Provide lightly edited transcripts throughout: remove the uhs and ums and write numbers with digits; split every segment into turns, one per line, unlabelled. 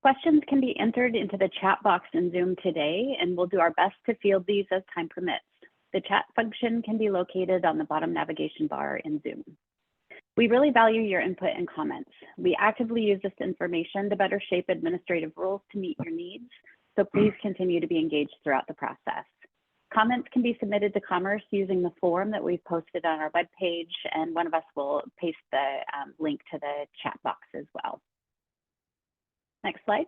Questions can be entered into the chat box in Zoom today, and we'll do our best to field these as time permits. The chat function can be located on the bottom navigation bar in Zoom. We really value your input and comments. We actively use this information to better shape administrative rules to meet your needs, so please continue to be engaged throughout the process. Comments can be submitted to Commerce using the form that we've posted on our webpage, and one of us will paste the link to the chat box as well. Next slide.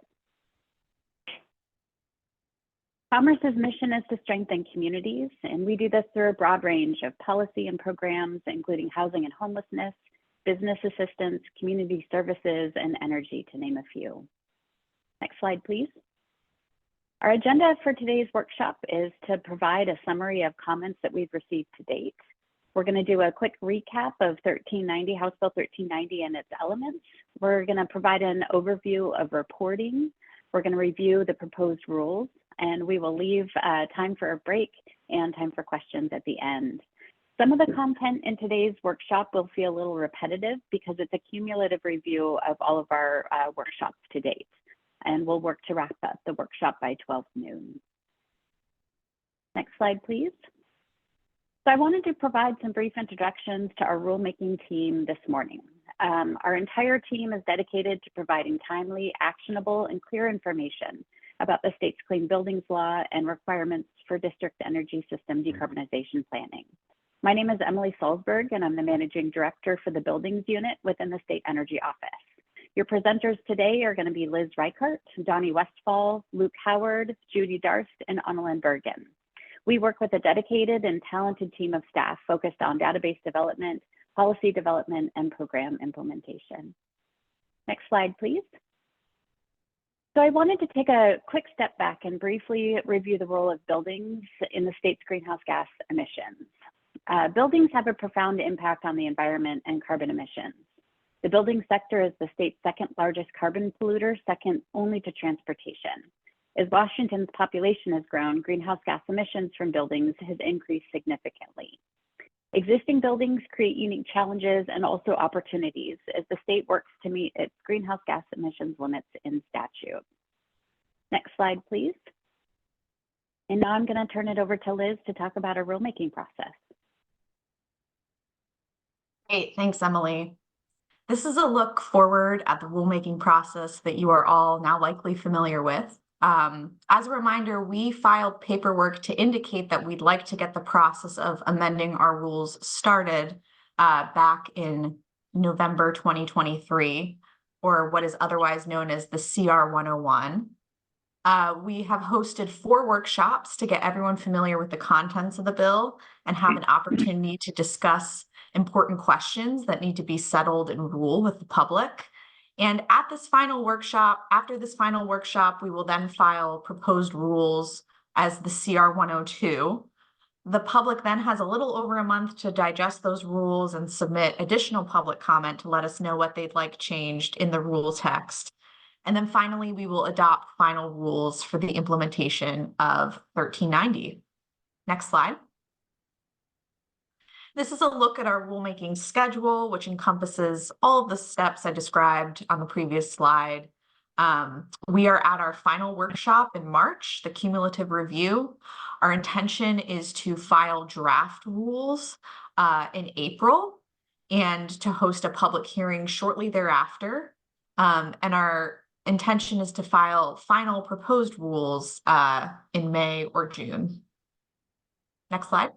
Commerce's mission is to strengthen communities, and we do this through a broad range of policy and programs, including housing and homelessness, business assistance, community services, and energy, to name a few. Next slide, please. Our agenda for today's workshop is to provide a summary of comments that we've received to date. We're going to do a quick recap of House Bill 1390 and its elements. We're going to provide an overview of reporting. We're going to review the proposed rules, and we will leave time for a break and time for questions at the end. Some of the content in today's workshop will feel a little repetitive because it's a cumulative review of all of our workshops to date, and we'll work to wrap up the workshop by 12 noon. Next slide, please. So I wanted to provide some brief introductions to our rulemaking team this morning. Our entire team is dedicated to providing timely, actionable, and clear information about the state's Clean Buildings Law and requirements for district energy system decarbonization planning. My name is Emily Salzberg, and I'm the Managing Director for the Buildings Unit within the State Energy Office. Your presenters today are going to be Liz Reichert, Donnie Westfall, Luke Howard, Judy Darst, and Annalyn Bergen. We work with a dedicated and talented team of staff focused on database development, policy development, and program implementation. Next slide, please. So I wanted to take a quick step back and briefly review the role of buildings in the state's greenhouse gas emissions. Buildings have a profound impact on the environment and carbon emissions. The building sector is the state's second largest carbon polluter, second only to transportation. As Washington's population has grown, greenhouse gas emissions from buildings has increased significantly. Existing buildings create unique challenges and also opportunities as the state works to meet its greenhouse gas emissions limits in statute. Next slide, please. And now I'm going to turn it over to Liz to talk about our rulemaking process.
Great, thanks, Emily. This is a look forward at the rulemaking process that you are all now likely familiar with. As a reminder, we filed paperwork to indicate that we'd like to get the process of amending our rules started back in November 2023, or what is otherwise known as the CR 101. We have hosted 4 workshops to get everyone familiar with the contents of the bill and have an opportunity to discuss important questions that need to be settled in rule with the public. And at this final workshop, after this final workshop, we will then file proposed rules as the CR 102. The public then has a little over a month to digest those rules and submit additional public comment to let us know what they'd like changed in the rule text. And then finally, we will adopt final rules for the implementation of 1390. Next slide. This is a look at our rulemaking schedule, which encompasses all of the steps I described on the previous slide. We are at our final workshop in March, the cumulative review. Our intention is to file draft rules in April and to host a public hearing shortly thereafter. And our intention is to file final proposed rules in May or June. Next slide.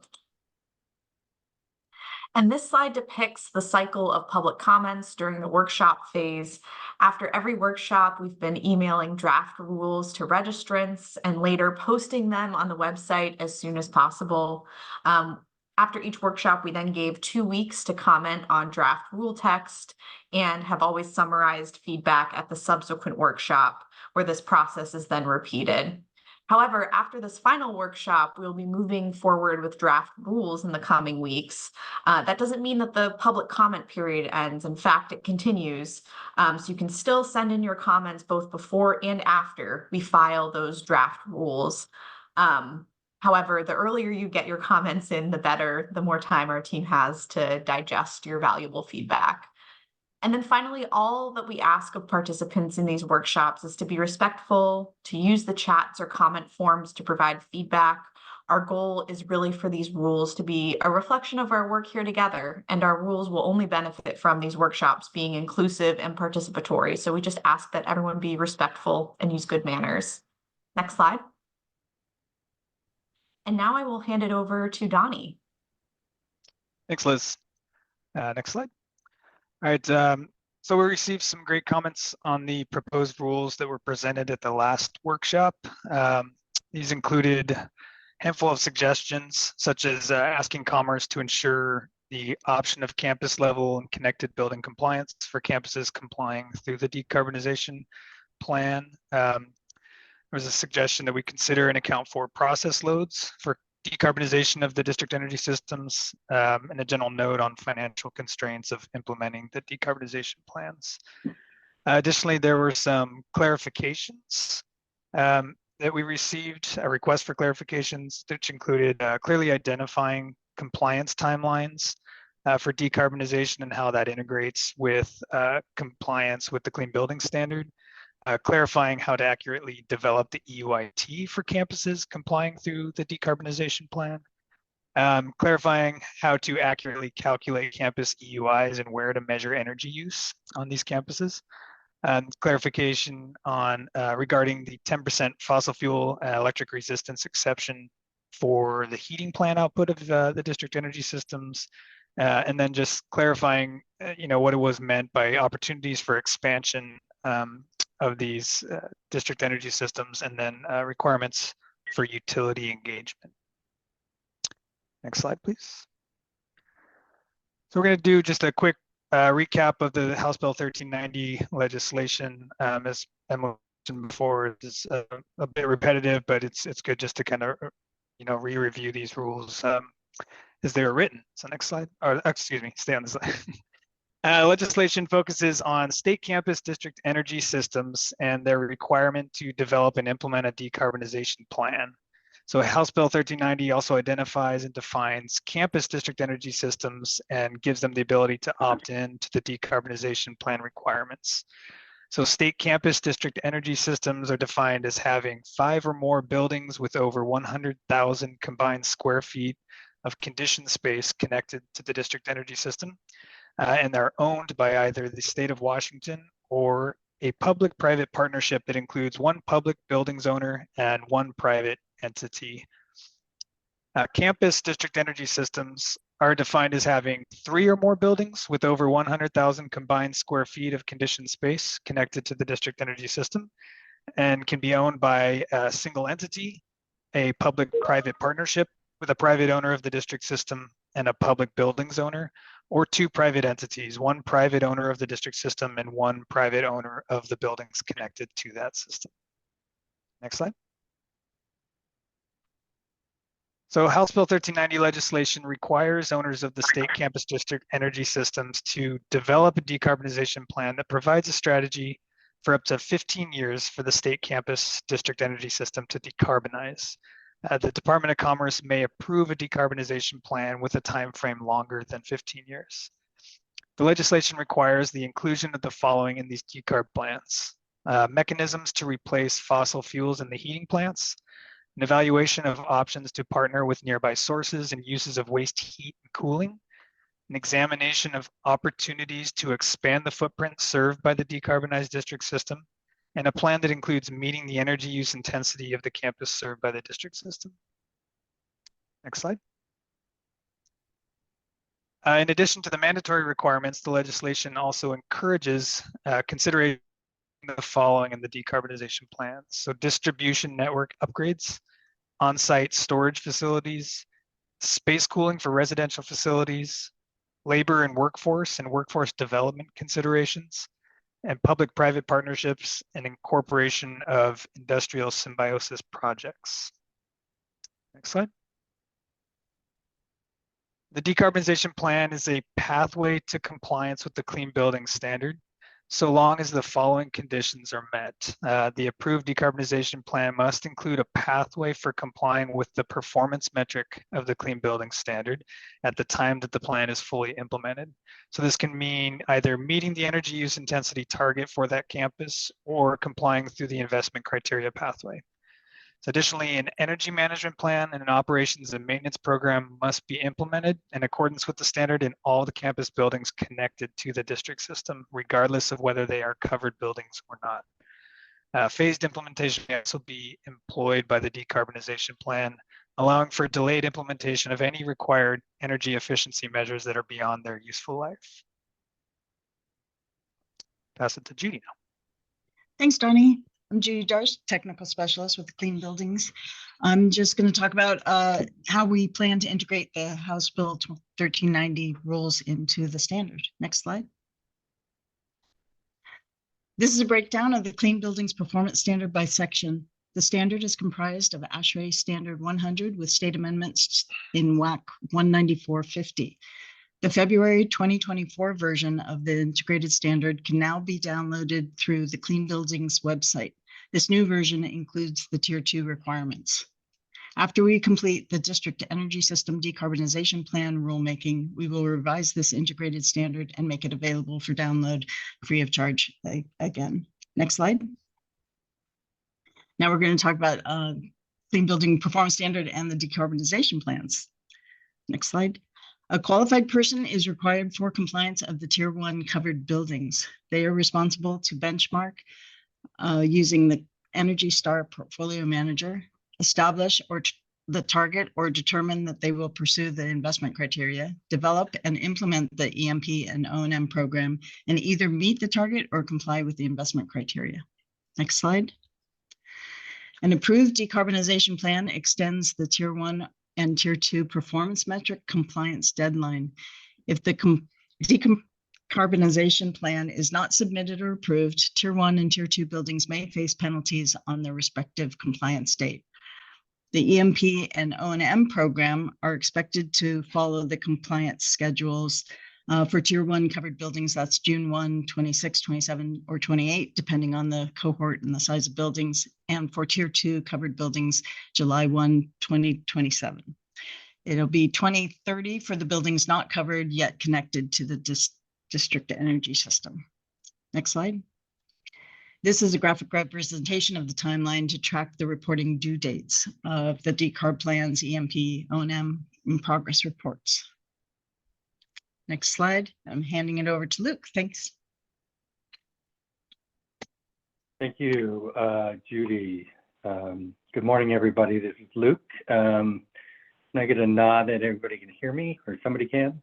And this slide depicts the cycle of public comments during the workshop phase. After every workshop, we've been emailing draft rules to registrants and later posting them on the website as soon as possible. After each workshop, we then gave 2 weeks to comment on draft rule text and have always summarized feedback at the subsequent workshop, where this process is then repeated. However, after this final workshop, we'll be moving forward with draft rules in the coming weeks. That doesn't mean that the public comment period ends. In fact, it continues. So you can still send in your comments both before and after we file those draft rules. However, the earlier you get your comments in, the better, the more time our team has to digest your valuable feedback. And then finally, all that we ask of participants in these workshops is to be respectful, to use the chats or comment forms to provide feedback. Our goal is really for these rules to be a reflection of our work here together, and our rules will only benefit from these workshops being inclusive and participatory. So we just ask that everyone be respectful and use good manners. Next slide. And now I will hand it over to Donnie.
Thanks, Liz. Next slide. All right, so we received some great comments on the proposed rules that were presented at the last workshop. These included a handful of suggestions, such as asking Commerce to ensure the option of campus level and connected building compliance for campuses complying through the decarbonization plan. There was a suggestion that we consider and account for process loads for decarbonization of the district energy systems, and a general note on financial constraints of implementing the decarbonization plans. Additionally, there were some clarifications that we received, a request for clarifications, which included clearly identifying compliance timelines for decarbonization and how that integrates with compliance with the Clean Building Standard. Clarifying how to accurately develop the EUIT for campuses complying through the decarbonization plan. Clarifying how to accurately calculate campus EUIs and where to measure energy use on these campuses. Clarification on regarding the 10% fossil fuel electric resistance exception for the heating plan output of the district energy systems. And then just clarifying, what it was meant by opportunities for expansion of these district energy systems, and then requirements for utility engagement. Next slide, please. So we're going to do just a quick recap of the House Bill 1390 legislation. As I mentioned before, it's a bit repetitive, but it's good just to kind of re-review these rules as they were written. So next slide, or excuse me, stay on the slide. Legislation focuses on state campus district energy systems and their requirement to develop and implement a decarbonization plan. So House Bill 1390 also identifies and defines campus district energy systems and gives them the ability to opt in to the decarbonization plan requirements. So state campus district energy systems are defined as having 5 or more buildings with over 100,000 combined square feet of conditioned space connected to the district energy system. And they're owned by either the state of Washington or a public-private partnership that includes one public buildings owner and one private entity. Campus district energy systems are defined as having 3 or more buildings with over 100,000 combined square feet of conditioned space connected to the district energy system, and can be owned by a single entity, a public-private partnership with a private owner of the district system and a public buildings owner, or 2 private entities, one private owner of the district system and one private owner of the buildings connected to that system. Next slide. So House Bill 1390 legislation requires owners of the state campus district energy systems to develop a decarbonization plan that provides a strategy for up to 15 years for the state campus district energy system to decarbonize. The Department of Commerce may approve a decarbonization plan with a time frame longer than 15 years. The legislation requires the inclusion of the following in these decarb plans: mechanisms to replace fossil fuels in the heating plants, an evaluation of options to partner with nearby sources and uses of waste heat and cooling, an examination of opportunities to expand the footprint served by the decarbonized district system, and a plan that includes meeting the energy use intensity of the campus served by the district system. Next slide. In addition to the mandatory requirements, the legislation also encourages consideration of the following in the decarbonization plans. So distribution network upgrades, on-site storage facilities, space cooling for residential facilities, labor and workforce development considerations, and public-private partnerships and incorporation of industrial symbiosis projects. Next slide. The decarbonization plan is a pathway to compliance with the Clean Building Standard. so long as the following conditions are met. The approved decarbonization plan must include a pathway for complying with the performance metric of the Clean Building Standard at the time that the plan is fully implemented. So this can mean either meeting the energy use intensity target for that campus or complying through the investment criteria pathway. So additionally, an energy management plan and an operations and maintenance program must be implemented in accordance with the standard in all the campus buildings connected to the district system, regardless of whether they are covered buildings or not. Phased implementation may also be employed by the decarbonization plan, allowing for delayed implementation of any required energy efficiency measures that are beyond their useful life. Pass it to Judy now.
Thanks, Donnie. I'm Judy Darst, Technical Specialist with Clean Buildings. I'm just going to talk about how we plan to integrate the House Bill 1390 rules into the standard. Next slide. This is a breakdown of the Clean Buildings Performance Standard by section. The standard is comprised of ASHRAE Standard 100 with state amendments in WAC 19450. The February 2024 version of the integrated standard can now be downloaded through the Clean Buildings website. This new version includes the Tier 2 requirements. After we complete the District Energy System Decarbonization Plan rulemaking, we will revise this integrated standard and make it available for download free of charge again. Next slide. Now we're going to talk about Clean Building Performance Standard and the decarbonization plans. Next slide. A qualified person is required for compliance of the Tier 1 covered buildings. They are responsible to benchmark using the Energy Star Portfolio Manager, establish the target or determine that they will pursue the investment criteria, develop and implement the EMP and O&M program, and either meet the target or comply with the investment criteria. Next slide. An approved decarbonization plan extends the Tier 1 and Tier 2 performance metric compliance deadline. If the decarbonization plan is not submitted or approved, Tier 1 and Tier 2 buildings may face penalties on their respective compliance date. The EMP and O&M program are expected to follow the compliance schedules for Tier 1 covered buildings. That's June 1, 26, 27, or 28, depending on the cohort and the size of buildings. And for Tier 2 covered buildings, July 1, 2027. It'll be 2030 for the buildings not covered yet connected to the district energy system. Next slide. This is a graphic representation of the timeline to track the reporting due dates of the decarb plans, EMP, O&M, and progress reports. Next slide. I'm handing it over to Luke. Thanks.
Thank you, Judy. Good morning, everybody. This is Luke. Can I get a nod that everybody can hear me, or somebody can?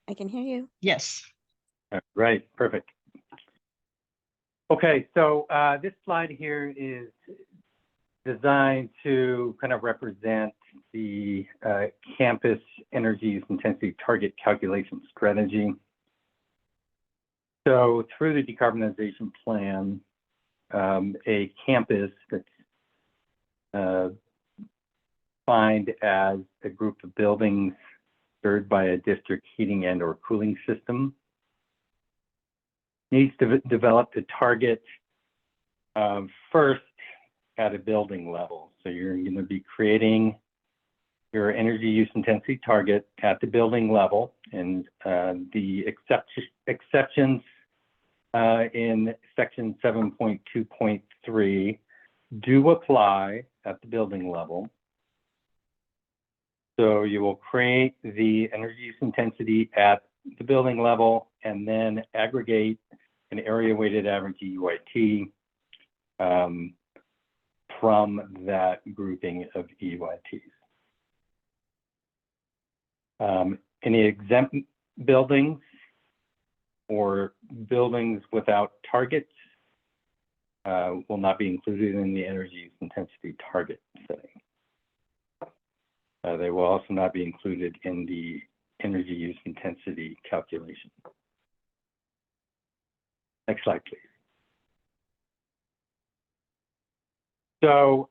I can hear you.
Yes.
Right, perfect. Okay, so this slide here is designed to kind of represent the campus energy use intensity target calculation strategy. So through the decarbonization plan, a campus that's defined as a group of buildings served by a district heating and or cooling system needs to develop the target first at a building level. So you're going to be creating your energy use intensity target at the building level, and the exceptions in section 7.2.3 do apply at the building level. So you will create the energy use intensity at the building level and then aggregate an area weighted average EUIT from that grouping of EUITs. Any exempt buildings or buildings without targets will not be included in the energy use intensity target setting. They will also not be included in the energy use intensity calculation. Next slide, please. So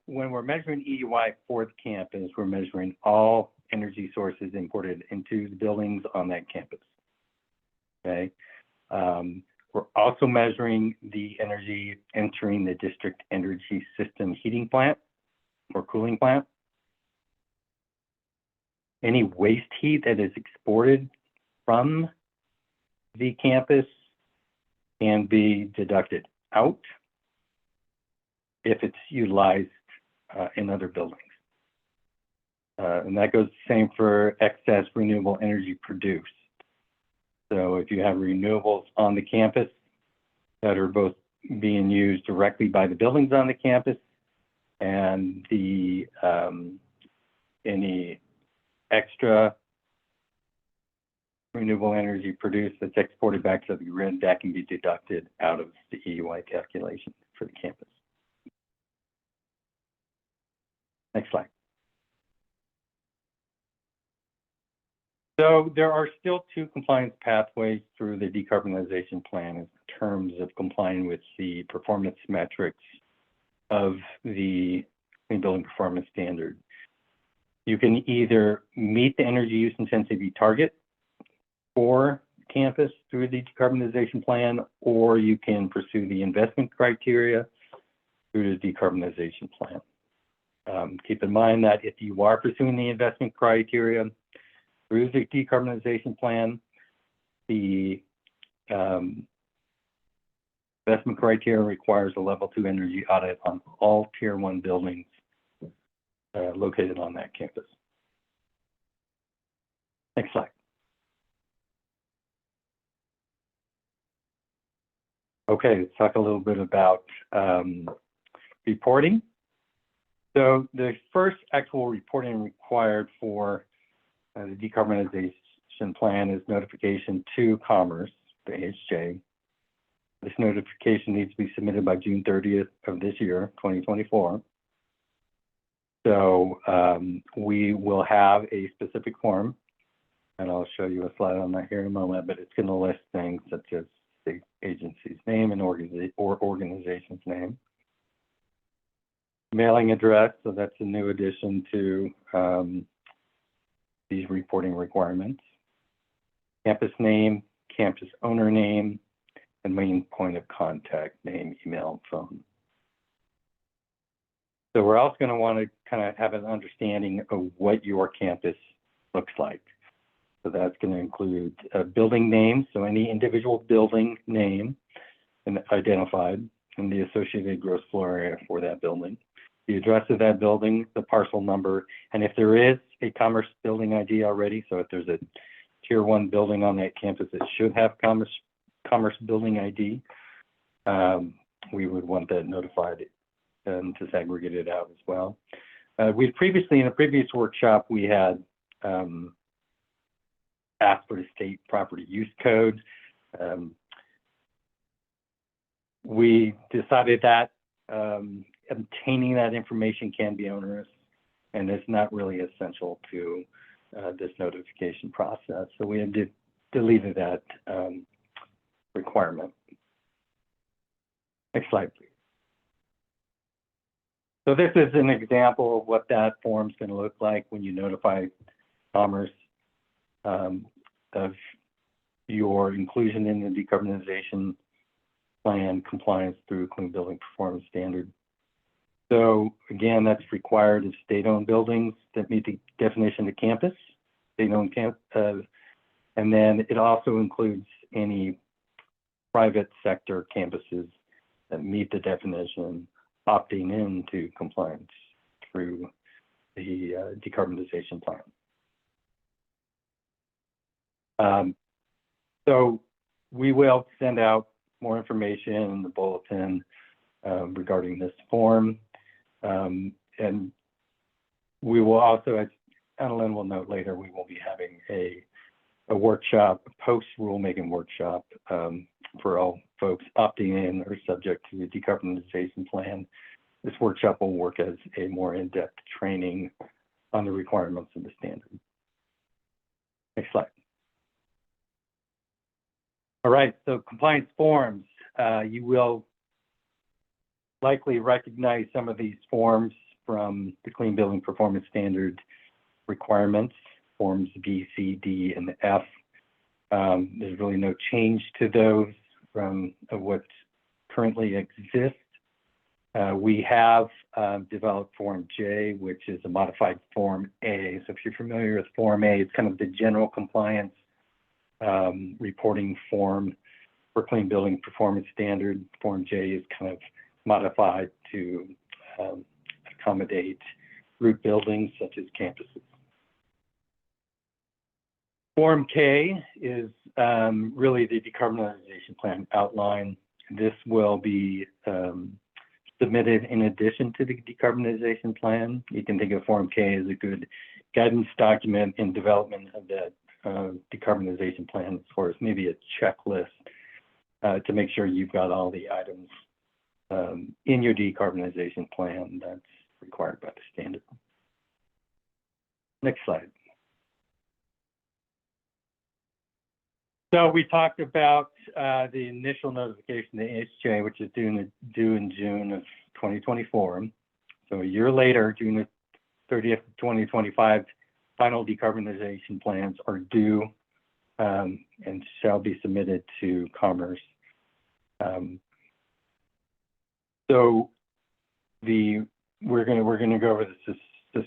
when we're measuring EUI for the campus, we're measuring all energy sources imported into the buildings on that campus. Okay, We're also measuring the energy entering the district energy system heating plant or cooling plant. Any waste heat that is exported from the campus can be deducted out if it's utilized in other buildings. And that goes the same for excess renewable energy produced. So if you have renewables on the campus that are both being used directly by the buildings on the campus and the any extra renewable energy produced that's exported back to the grid, that can be deducted out of the EUI calculation for the campus. Next slide. So there are still 2 compliance pathways through the decarbonization plan in terms of complying with the performance metrics of the Clean Building Performance Standard. You can either meet the energy use intensity target for campus through the decarbonization plan, or you can pursue the investment criteria through the decarbonization plan. Keep in mind that if you are pursuing the investment criteria through the decarbonization plan, the investment criteria requires a level 2 energy audit on all tier 1 buildings located on that campus. Next slide. Okay, let's talk a little bit about reporting. So the first actual reporting required for the decarbonization plan is notification to Commerce, the HJ. This notification needs to be submitted by June 30th of this year, 2024. So we will have a specific form, and I'll show you a slide on that here in a moment, but it's going to list things such as the agency's name and organization's name. Mailing address, so that's a new addition to these reporting requirements. Campus name, campus owner name, and main point of contact, name, email, and phone. So we're also going to want to kind of have an understanding of what your campus looks like. So that's going to include a building name, so any individual building name and identified, and the associated gross floor area for that building, the address of that building, the parcel number, and if there is a Commerce building ID already, so if there's a tier 1 building on that campus that should have Commerce building ID, we would want that notified and to segregate it out as well. We previously, in a previous workshop, we had asked for the state property use code. We decided that obtaining that information can be onerous and it's not really essential to this notification process. So we have deleted that requirement. Next slide, please. So this is an example of what that form is going to look like when you notify Commerce of your inclusion in the decarbonization plan compliance through Clean Building Performance Standard. So again, that's required of state-owned buildings that meet the definition of campus, state-owned campus, and then it also includes any private sector campuses that meet the definition, opting into compliance through the decarbonization plan. So we will send out more information in the bulletin regarding this form. And we will also, as Annalyn will note later, we will be having a workshop, a post-rulemaking workshop for all folks opting in or subject to the decarbonization plan. This workshop will work as a more in-depth training on the requirements of the standard. Next slide. All right, so compliance forms. You will likely recognize some of these forms from the Clean Building Performance Standard requirements, forms B, C, D, and F. There's really no change to those. from what currently exists. We have developed Form J, which is a modified Form A. So if you're familiar with Form A, it's kind of the general compliance reporting form for clean building performance standard. Form J is kind of modified to accommodate root buildings such as campuses. Form K is really the decarbonization plan outline. This will be submitted in addition to the decarbonization plan. You can think of Form K as a good guidance document in development of the decarbonization plan, as far as maybe a checklist to make sure you've got all the items in your decarbonization plan that's required by the standard. Next slide. So we talked about the initial notification to HJ, which is due in June of 2024. So a year later, June 30th, 2025, final decarbonization plans are due and shall be submitted to Commerce. So we're going to go over the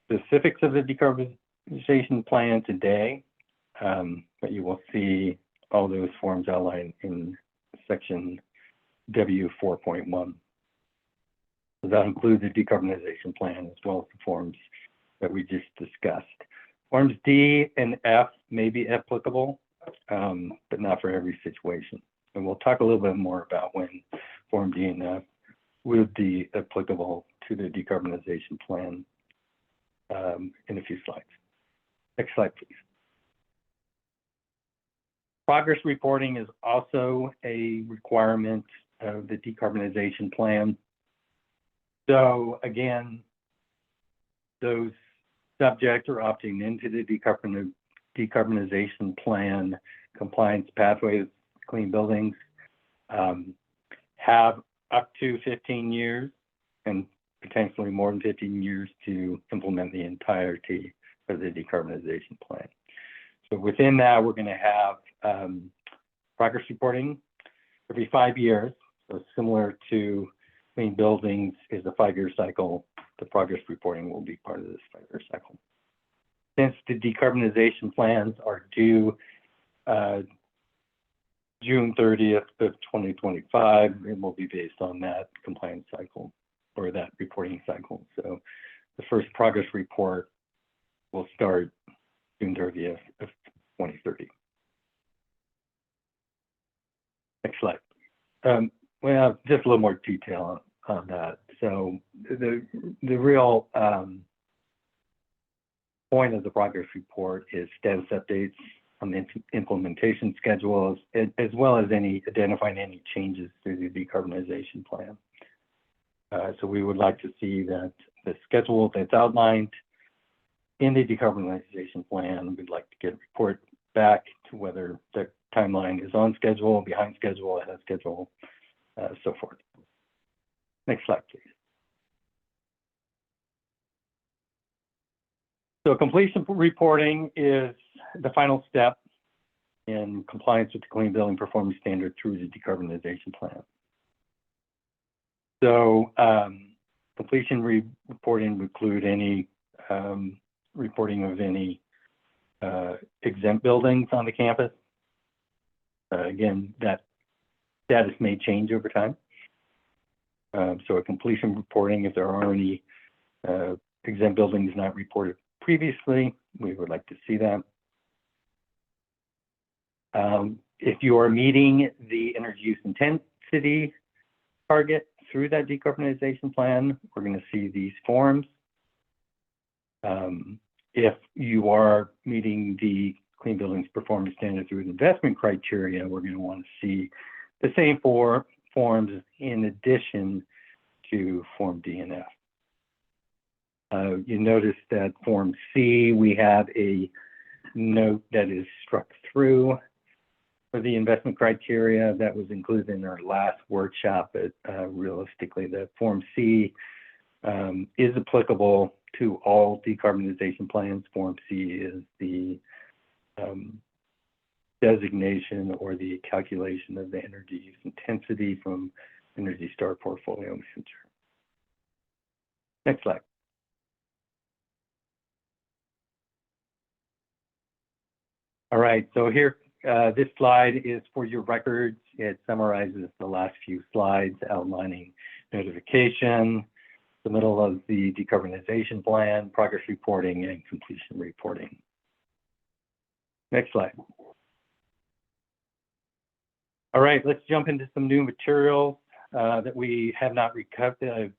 specifics of the decarbonization plan today. But you will see all those forms outlined in section W 4.1. So that includes the decarbonization plan as well as the forms that we just discussed. Forms D and F may be applicable, but not for every situation. And we'll talk a little bit more about when Form D and F would be applicable to the decarbonization plan in a few slides. Next slide, please. Progress reporting is also a requirement of the decarbonization plan. So again, those subject or opting into the decarbonization plan compliance pathways, clean buildings, have up to 15 years and potentially more than 15 years to implement the entirety of the decarbonization plan. So within that, we're going to have progress reporting every 5 years. So similar to clean buildings is a 5-year cycle. The progress reporting will be part of this 5-year cycle. Since the decarbonization plans are due June 30th of 2025, it will be based on that compliance cycle or that reporting cycle. So the first progress report will start June 30th of 2030. Next slide. Well, just a little more detail on that. So the real point of the progress report is status updates on the implementation schedules, as well as identifying any changes to the decarbonization plan. So we would like to see that the schedule that's outlined in the decarbonization plan, we'd like to get a report back to whether the timeline is on schedule, behind schedule, ahead of schedule, so forth. Next slide, please. So completion reporting is the final step in compliance with the Clean Building Performance Standard through the decarbonization plan. So completion reporting would include any reporting of any exempt buildings on the campus. Again, that status may change over time. So a completion reporting, if there are any exempt buildings not reported previously, we would like to see that. If you are meeting the energy use intensity target through that decarbonization plan, we're going to see these forms. If you are meeting the Clean Buildings Performance Standard through investment criteria, we're going to want to see the same forms in addition to Form D and F. You notice that Form C, we have a note that is struck through for the investment criteria that was included in our last workshop. But realistically, the Form C is applicable to all decarbonization plans. Form C is the designation or the calculation of the energy use intensity from Energy Star Portfolio Manager. Next slide. All right, so here, this slide is for your records. It summarizes the last few slides outlining notification, the middle of the decarbonization plan, progress reporting, and completion reporting. Next slide. All right, let's jump into some new materials that we have not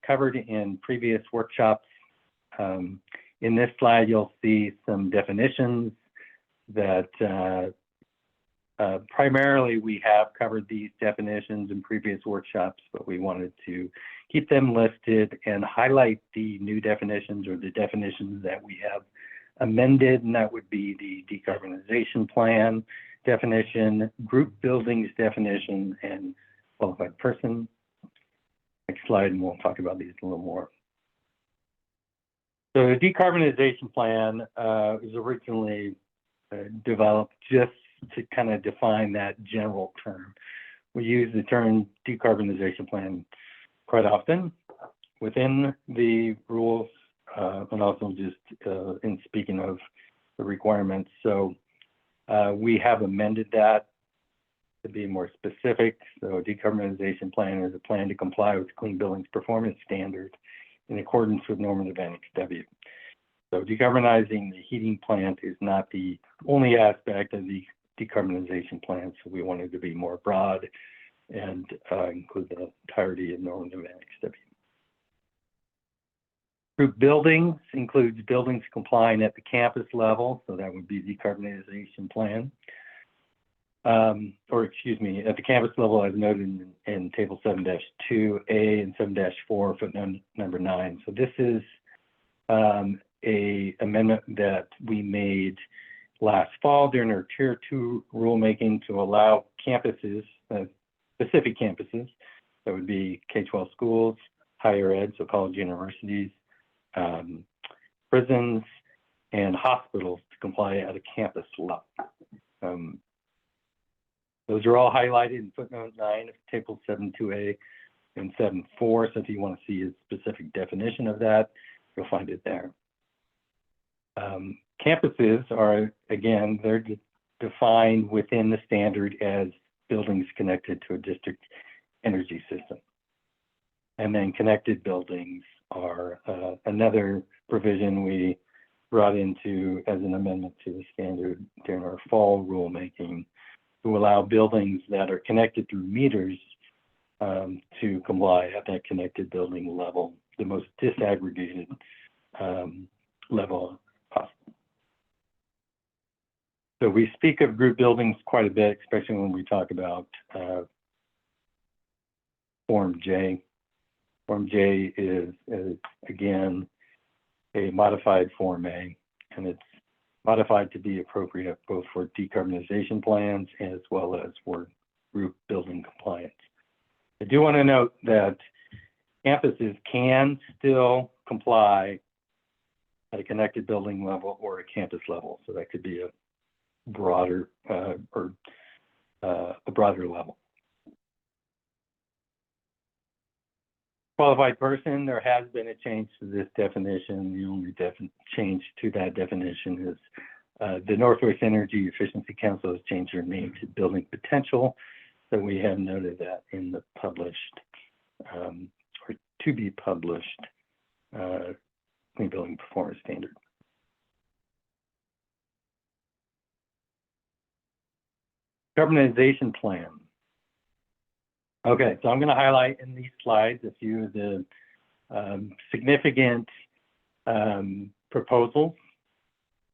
covered in previous workshops. In this slide, you'll see some definitions that primarily we have covered these definitions in previous workshops, but we wanted to keep them listed and highlight the new definitions or the definitions that we have amended, and that would be the decarbonization plan definition, group buildings definition, and qualified person. Next slide, and we'll talk about these a little more. So the decarbonization plan was originally developed just to kind of define that general term. We use the term decarbonization plan quite often within the rules and also just in speaking of the requirements. So we have amended that to be more specific. So a decarbonization plan is a plan to comply with Clean Buildings Performance Standard in accordance with normative Annex W. So decarbonizing the heating plant is not the only aspect of the decarbonization plan, so we wanted to be more broad and include the entirety of normative Annex W. Group buildings includes buildings complying at the campus level, so that would be decarbonization plan. Or excuse me, at the campus level as noted in table 7-2A and 7-4 footnote number 9. So this is a amendment that we made last fall during our Tier 2 rulemaking to allow campuses, specific campuses, that would be K-12 schools, higher ed, so college universities, prisons, and hospitals to comply at a campus level. Those are all highlighted in footnote 9 of table 7-2A and 7-4. So if you want to see a specific definition of that, you'll find it there. Campuses are, again, they're defined within the standard as buildings connected to a district energy system. And then connected buildings are another provision we brought into as an amendment to the standard during our fall rulemaking to allow buildings that are connected through meters to comply at that connected building level, the most disaggregated level possible. So we speak of group buildings quite a bit, especially when we talk about Form J. Form J is again, a modified Form A, and it's modified to be appropriate both for decarbonization plans as well as for group building compliance. I do want to note that campuses can still comply at a connected building level or a campus level. So that could be a broader broader level. Qualified person, there has been a change to this definition. The only change to that definition is the Northwest Energy Efficiency Council has changed their name to Building Potential. So we have noted that in the published or to be published Clean Building Performance Standard. Decarbonization plan. Okay, so I'm going to highlight in these slides a few of the significant proposals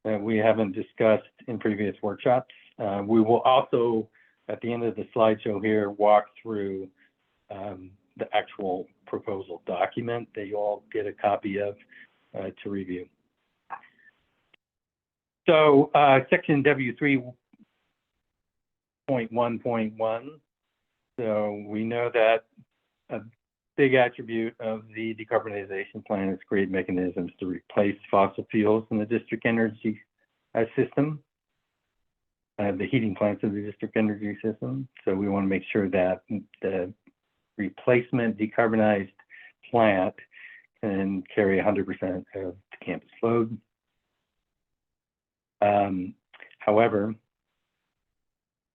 that we haven't discussed in previous workshops. We will also, at the end of the slideshow here, walk through the actual proposal document that you all get a copy of to review. So section W3.1.1. So we know that a big attribute of the decarbonization plan is create mechanisms to replace fossil fuels in the district energy system. the heating plants of the district energy system. So we want to make sure that the replacement decarbonized plant can carry 100% of the campus load. However,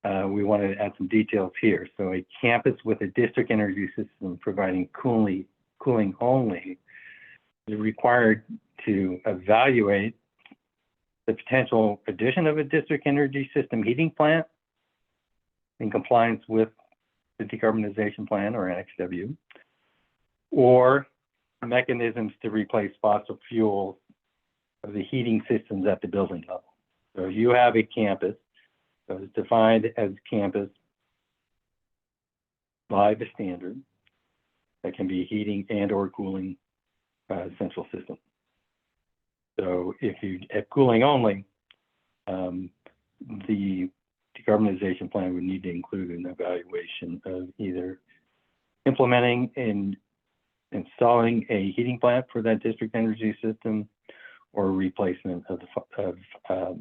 we wanted to add some details here. So a campus with a district energy system providing cooling only is required to evaluate the potential addition of a district energy system heating plant in compliance with the decarbonization plan, or NXW, or mechanisms to replace fossil fuels of the heating systems at the building level. So you have a campus, so it's defined as campus by the standard that can be heating and or cooling central system. So if you have cooling only, the decarbonization plan would need to include an evaluation of either implementing and installing a heating plant for that district energy system, or replacement of the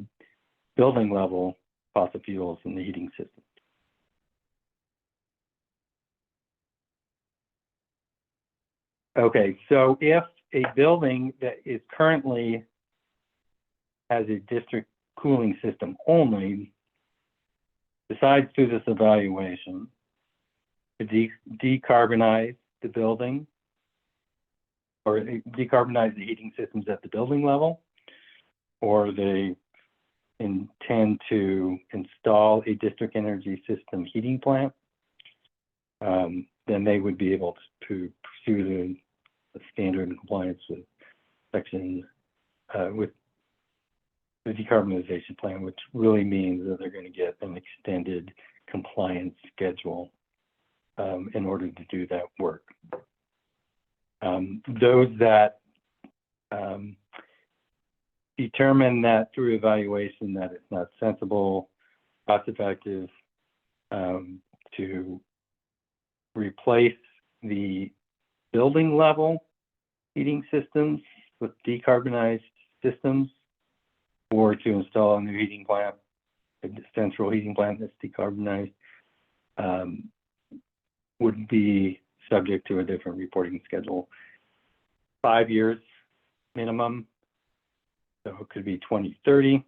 building level fossil fuels in the heating system. Okay, so if a building that is currently has a district cooling system only decides through this evaluation to decarbonize the building, or decarbonize the heating systems at the building level, or they intend to install a district energy system heating plant, then they would be able to pursue the standard in compliance with section, with the decarbonization plan, which really means that they're going to get an extended compliance schedule in order to do that work. Those that determine that through evaluation that it's not sensible, cost effective to replace the building level heating systems with decarbonized systems, or to install a new heating plant, a central heating plant that's decarbonized, would be subject to a different reporting schedule. 5 years minimum, so it could be 2030.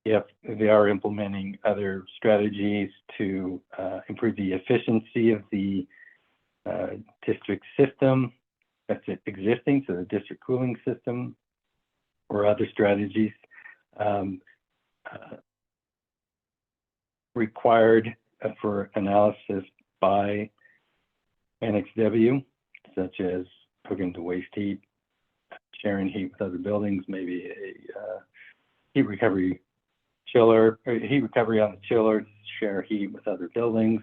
If they are implementing other strategies to improve the efficiency of the district system that's existing, so the district cooling system, or other strategies required for analysis by NXW, such as hooking to waste heat, sharing heat with other buildings, maybe a heat recovery chiller, or heat recovery on the chiller to share heat with other buildings,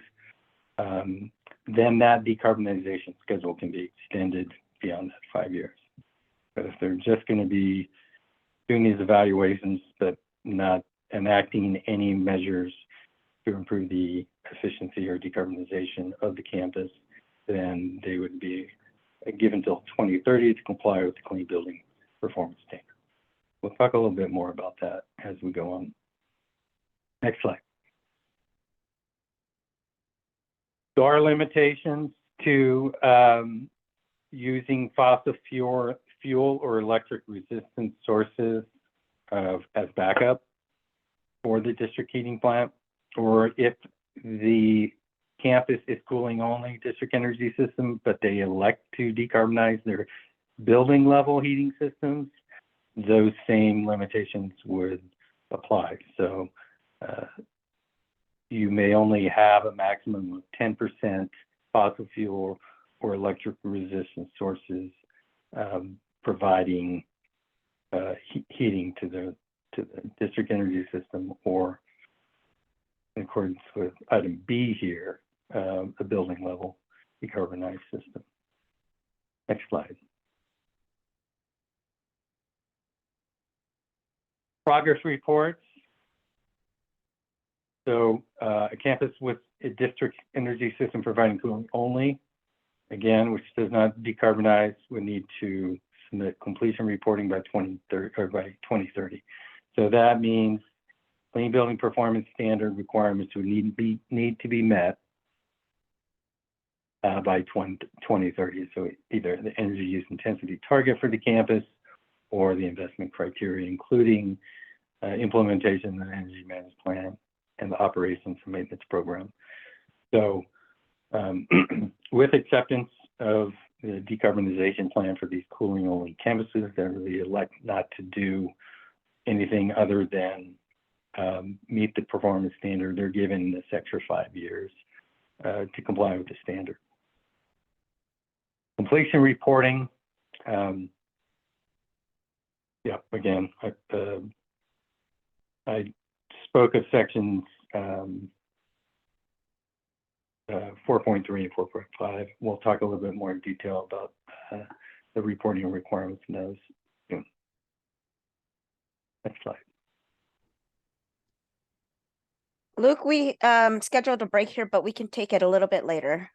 then that decarbonization schedule can be extended beyond that 5 years. But if they're just going to be doing these evaluations but not enacting any measures to improve the efficiency or decarbonization of the campus, then they would be given until 2030 to comply with the Clean Building Performance Standard. We'll talk a little bit more about that as we go on. Next slide. There are limitations to using fossil fuel or electric resistant sources as backup for the district heating plant, or if the campus is cooling only district energy system, but they elect to decarbonize their building level heating systems, those same limitations would apply. So you may only have a maximum of 10% fossil fuel or electric resistant sources providing heating to the district energy system, or in accordance with item B here, a building level decarbonized system. Next slide. Progress reports. So a campus with a district energy system providing cooling only, again, which does not decarbonize, would need to submit completion reporting by 2030. So that means clean building performance standard requirements would need to be met by 2030. So either the energy use intensity target for the campus or the investment criteria, including implementation of the energy management plan and the operations and maintenance program. So with acceptance of the decarbonization plan for these cooling only campuses that really elect not to do anything other than meet the performance standard, they're given this extra 5 years to comply with the standard. Completion reporting. Yeah, again, I spoke of sections 4.3 and 4.5. We'll talk a little bit more in detail about the reporting requirements in those soon. Next slide.
Luke, we scheduled a break here, but we can take it a little bit later.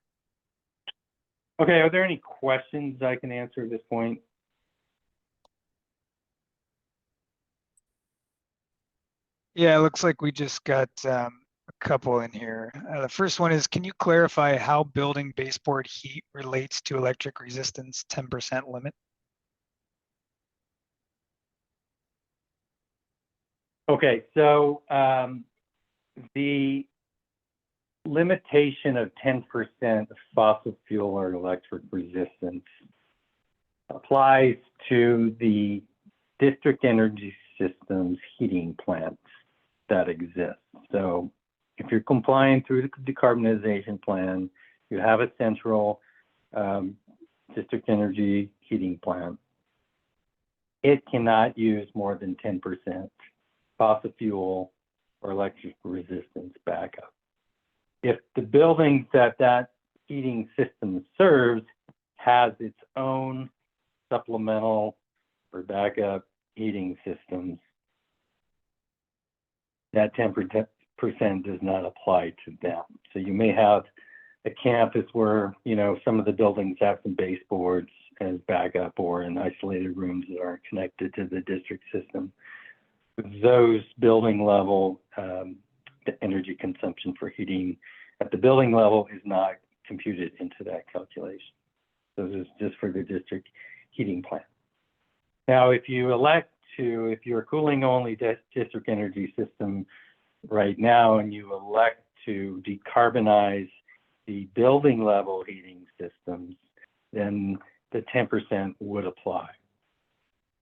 Okay, are there any questions I can answer at this point?
Yeah, it looks like we just got a couple in here. The first one is, can you clarify how building baseboard heat relates to electric resistance 10% limit?
Okay, so the limitation of 10% of fossil fuel or electric resistance applies to the district energy systems heating plants that exist. So if you're complying through the decarbonization plan, you have a central district energy heating plant, it cannot use more than 10% fossil fuel or electric resistance backup. If the building that heating system serves has its own supplemental or backup heating systems, that 10% does not apply to them. So you may have a campus where, you know, some of the buildings have some baseboards as backup or in isolated rooms that aren't connected to the district system. Those building level, the energy consumption for heating at the building level is not computed into that calculation. So this is just for the district heating plant. Now, if you elect to, if you're cooling only district energy system right now and you elect to decarbonize the building level heating systems, then the 10% would apply.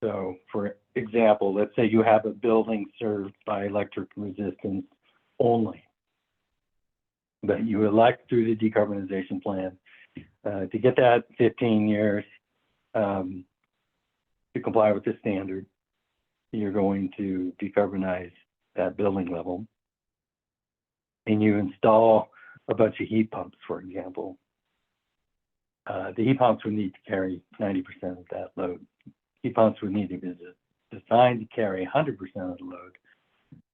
So for example, let's say you have a building served by electric resistance only, but you elect through the decarbonization plan to get that 15 years to comply with the standard. You're going to decarbonize that building level and you install a bunch of heat pumps, for example. The heat pumps would need to carry 90% of that load. Heat pumps would need to be designed to carry 100% of the load,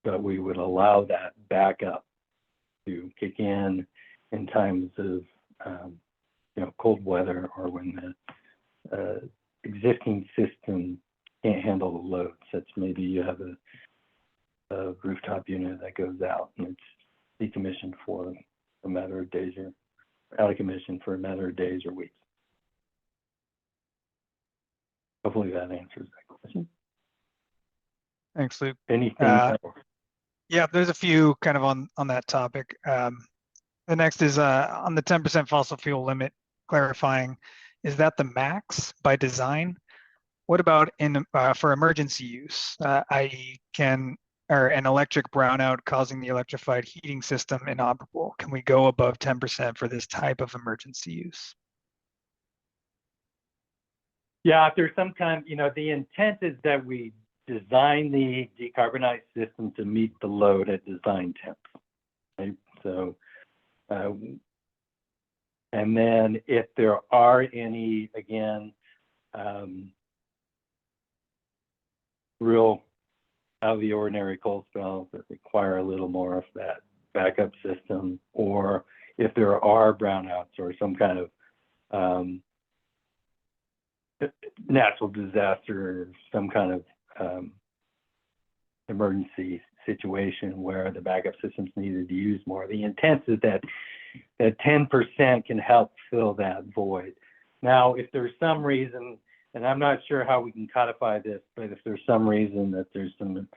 but we would allow that backup to kick in times of cold weather or when the existing system can't handle the load. Such maybe you have a rooftop unit that goes out and it's decommissioned for a matter of days or out of commission for a matter of days or weeks. Hopefully that answers that question.
Thanks, Luke.
Anything else?
Yeah, there's a few kind of on that topic. The next is on the 10% fossil fuel limit, clarifying, is that the max by design? What about for emergency use, i.e. an electric brownout causing the electrified heating system inoperable? Can we go above 10% for this type of emergency use?
Yeah, if there's some kind, the intent is that we design the decarbonized system to meet the load at design temps, right? So, and then if there are any, again, real out of the ordinary cold spells that require a little more of that backup system, or if there are brownouts or some kind of natural disaster or some kind of emergency situation where the backup systems needed to use more. The intent is that 10% can help fill that void. Now, if there's some reason, and I'm not sure how we can codify this, but if there's some reason that there's some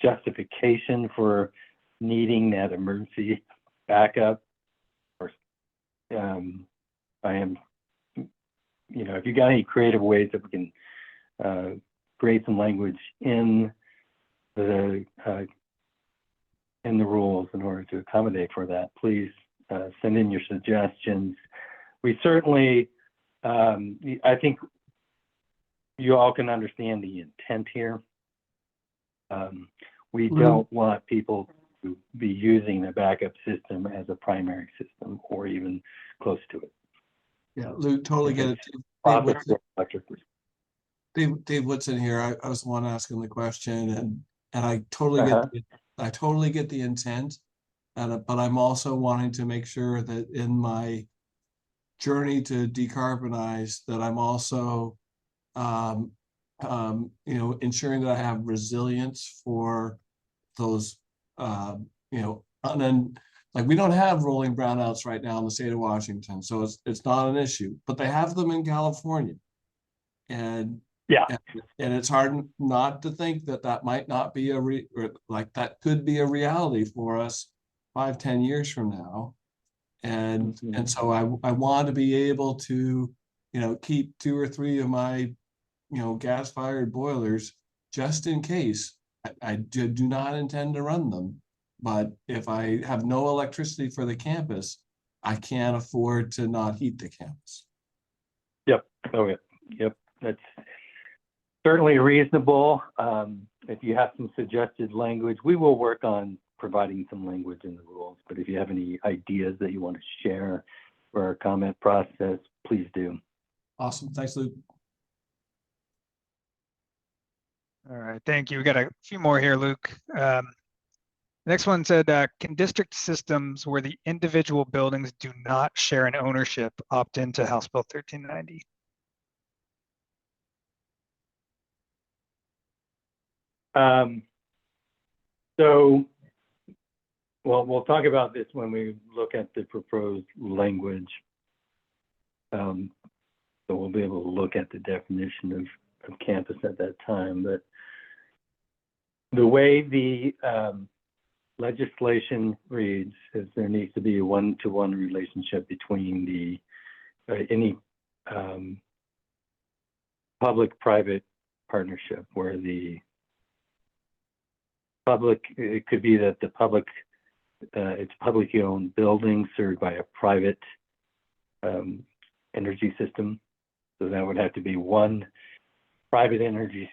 justification for needing that emergency backup, or I am, if you got any creative ways that we can create some language in the rules in order to accommodate for that, please send in your suggestions. We certainly, I think you all can understand the intent here. We don't want people to be using a backup system as a primary system or even close to it.
Yeah, Luke, totally get it. Dave Woodson here. I was the one asking the question, and I totally get the intent, but I'm also wanting to make sure that in my journey to decarbonize, that I'm also ensuring that I have resilience for those and then, like, we don't have rolling brownouts right now in the state of Washington, so it's not an issue, but they have them in California. And it's hard not to think that might not be that could be a reality for us 5-10 years from now. And so I want to be able to keep 2 or 3 of my gas-fired boilers just in case. I do not intend to run them, but if I have no electricity for the campus, I can't afford to not heat the campus.
Yep. Oh, yep. That's certainly reasonable. If you have some suggested language, we will work on providing some language in the rules. But if you have any ideas that you want to share for our comment process, please do.
Awesome. Thanks, Luke.
All right, thank you. We got a few more here, Luke. Next one said, can district systems where the individual buildings do not share an ownership opt into House Bill 1390?
Well, we'll talk about this when we look at the proposed language. So we'll be able to look at the definition of campus at that time. But the way the legislation reads is there needs to be a one-to-one relationship between any public-private partnership where the public, it could be that the public, it's publicly owned building served by a private energy system. So that would have to be one private energy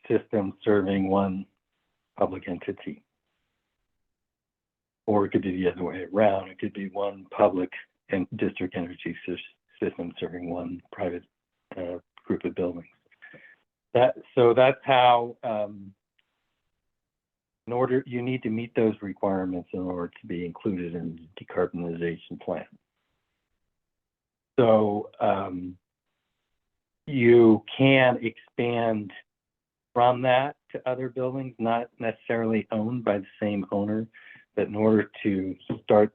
system serving one public entity. Or it could be the other way around. It could be one public and district energy system serving one private group of buildings. So that's how, you need to meet those requirements in order to be included in the decarbonization plan. So you can expand from that to other buildings, not necessarily owned by the same owner, but in order to start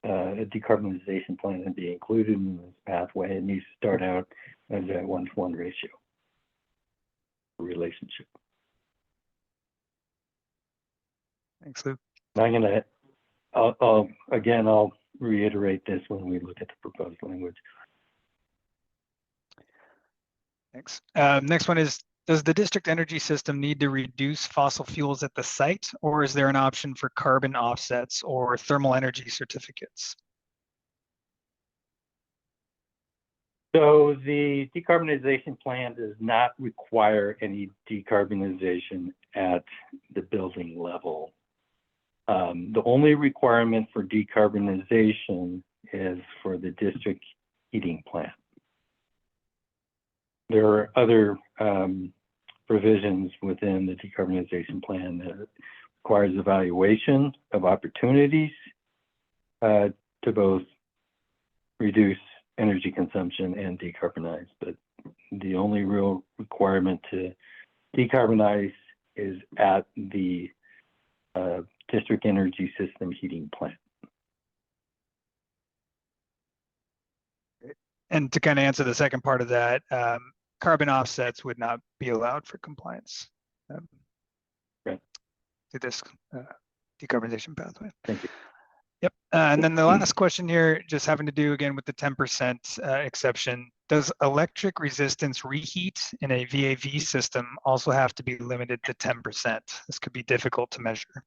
a decarbonization plan and be included in this pathway, it needs to start out as a 1-to-1 ratio relationship.
Thanks, Luke.
I'll reiterate this when we look at the proposed language.
Thanks. Next one is, does the district energy system need to reduce fossil fuels at the site, or is there an option for carbon offsets or thermal energy certificates?
So the decarbonization plan does not require any decarbonization at the building level. The only requirement for decarbonization is for the district heating plant. There are other provisions within the decarbonization plan that requires evaluation of opportunities to both reduce energy consumption and decarbonize. But the only real requirement to decarbonize is at the district energy system heating plant.
And to kind of answer the second part of that, carbon offsets would not be allowed for compliance
Right.
to this decarbonization pathway.
Thank you.
Yep. And then the last question here, just having to do again with the 10% exception. Does electric resistance reheat in a VAV system also have to be limited to 10%? This could be difficult to measure.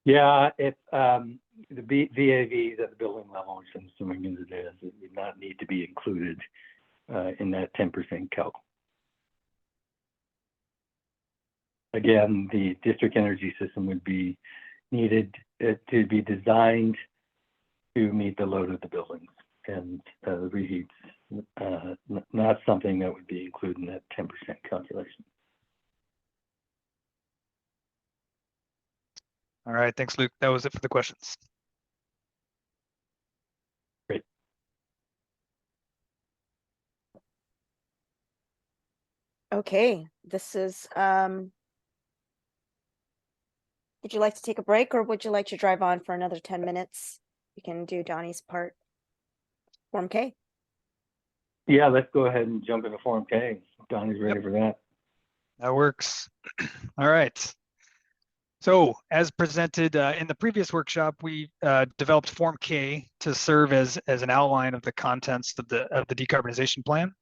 Yeah, if the VAVs at the building level, which I'm assuming it is, it would not need to be included in that 10% calc. Again, the district energy system would be needed to be designed to meet the load of the buildings, and the reheats not something that would be included in that 10% calculation.
All right, thanks, Luke. That was it for the questions.
Great.
Okay, this is, would you like to take a break or would you like to drive on for another 10 minutes? We can do Donnie's part. Form K.
Yeah, let's go ahead and jump into Form K. Donnie's ready for that.
That works. All right. So as presented in the previous workshop, we developed Form K to serve as an outline of the contents of the decarbonization plan.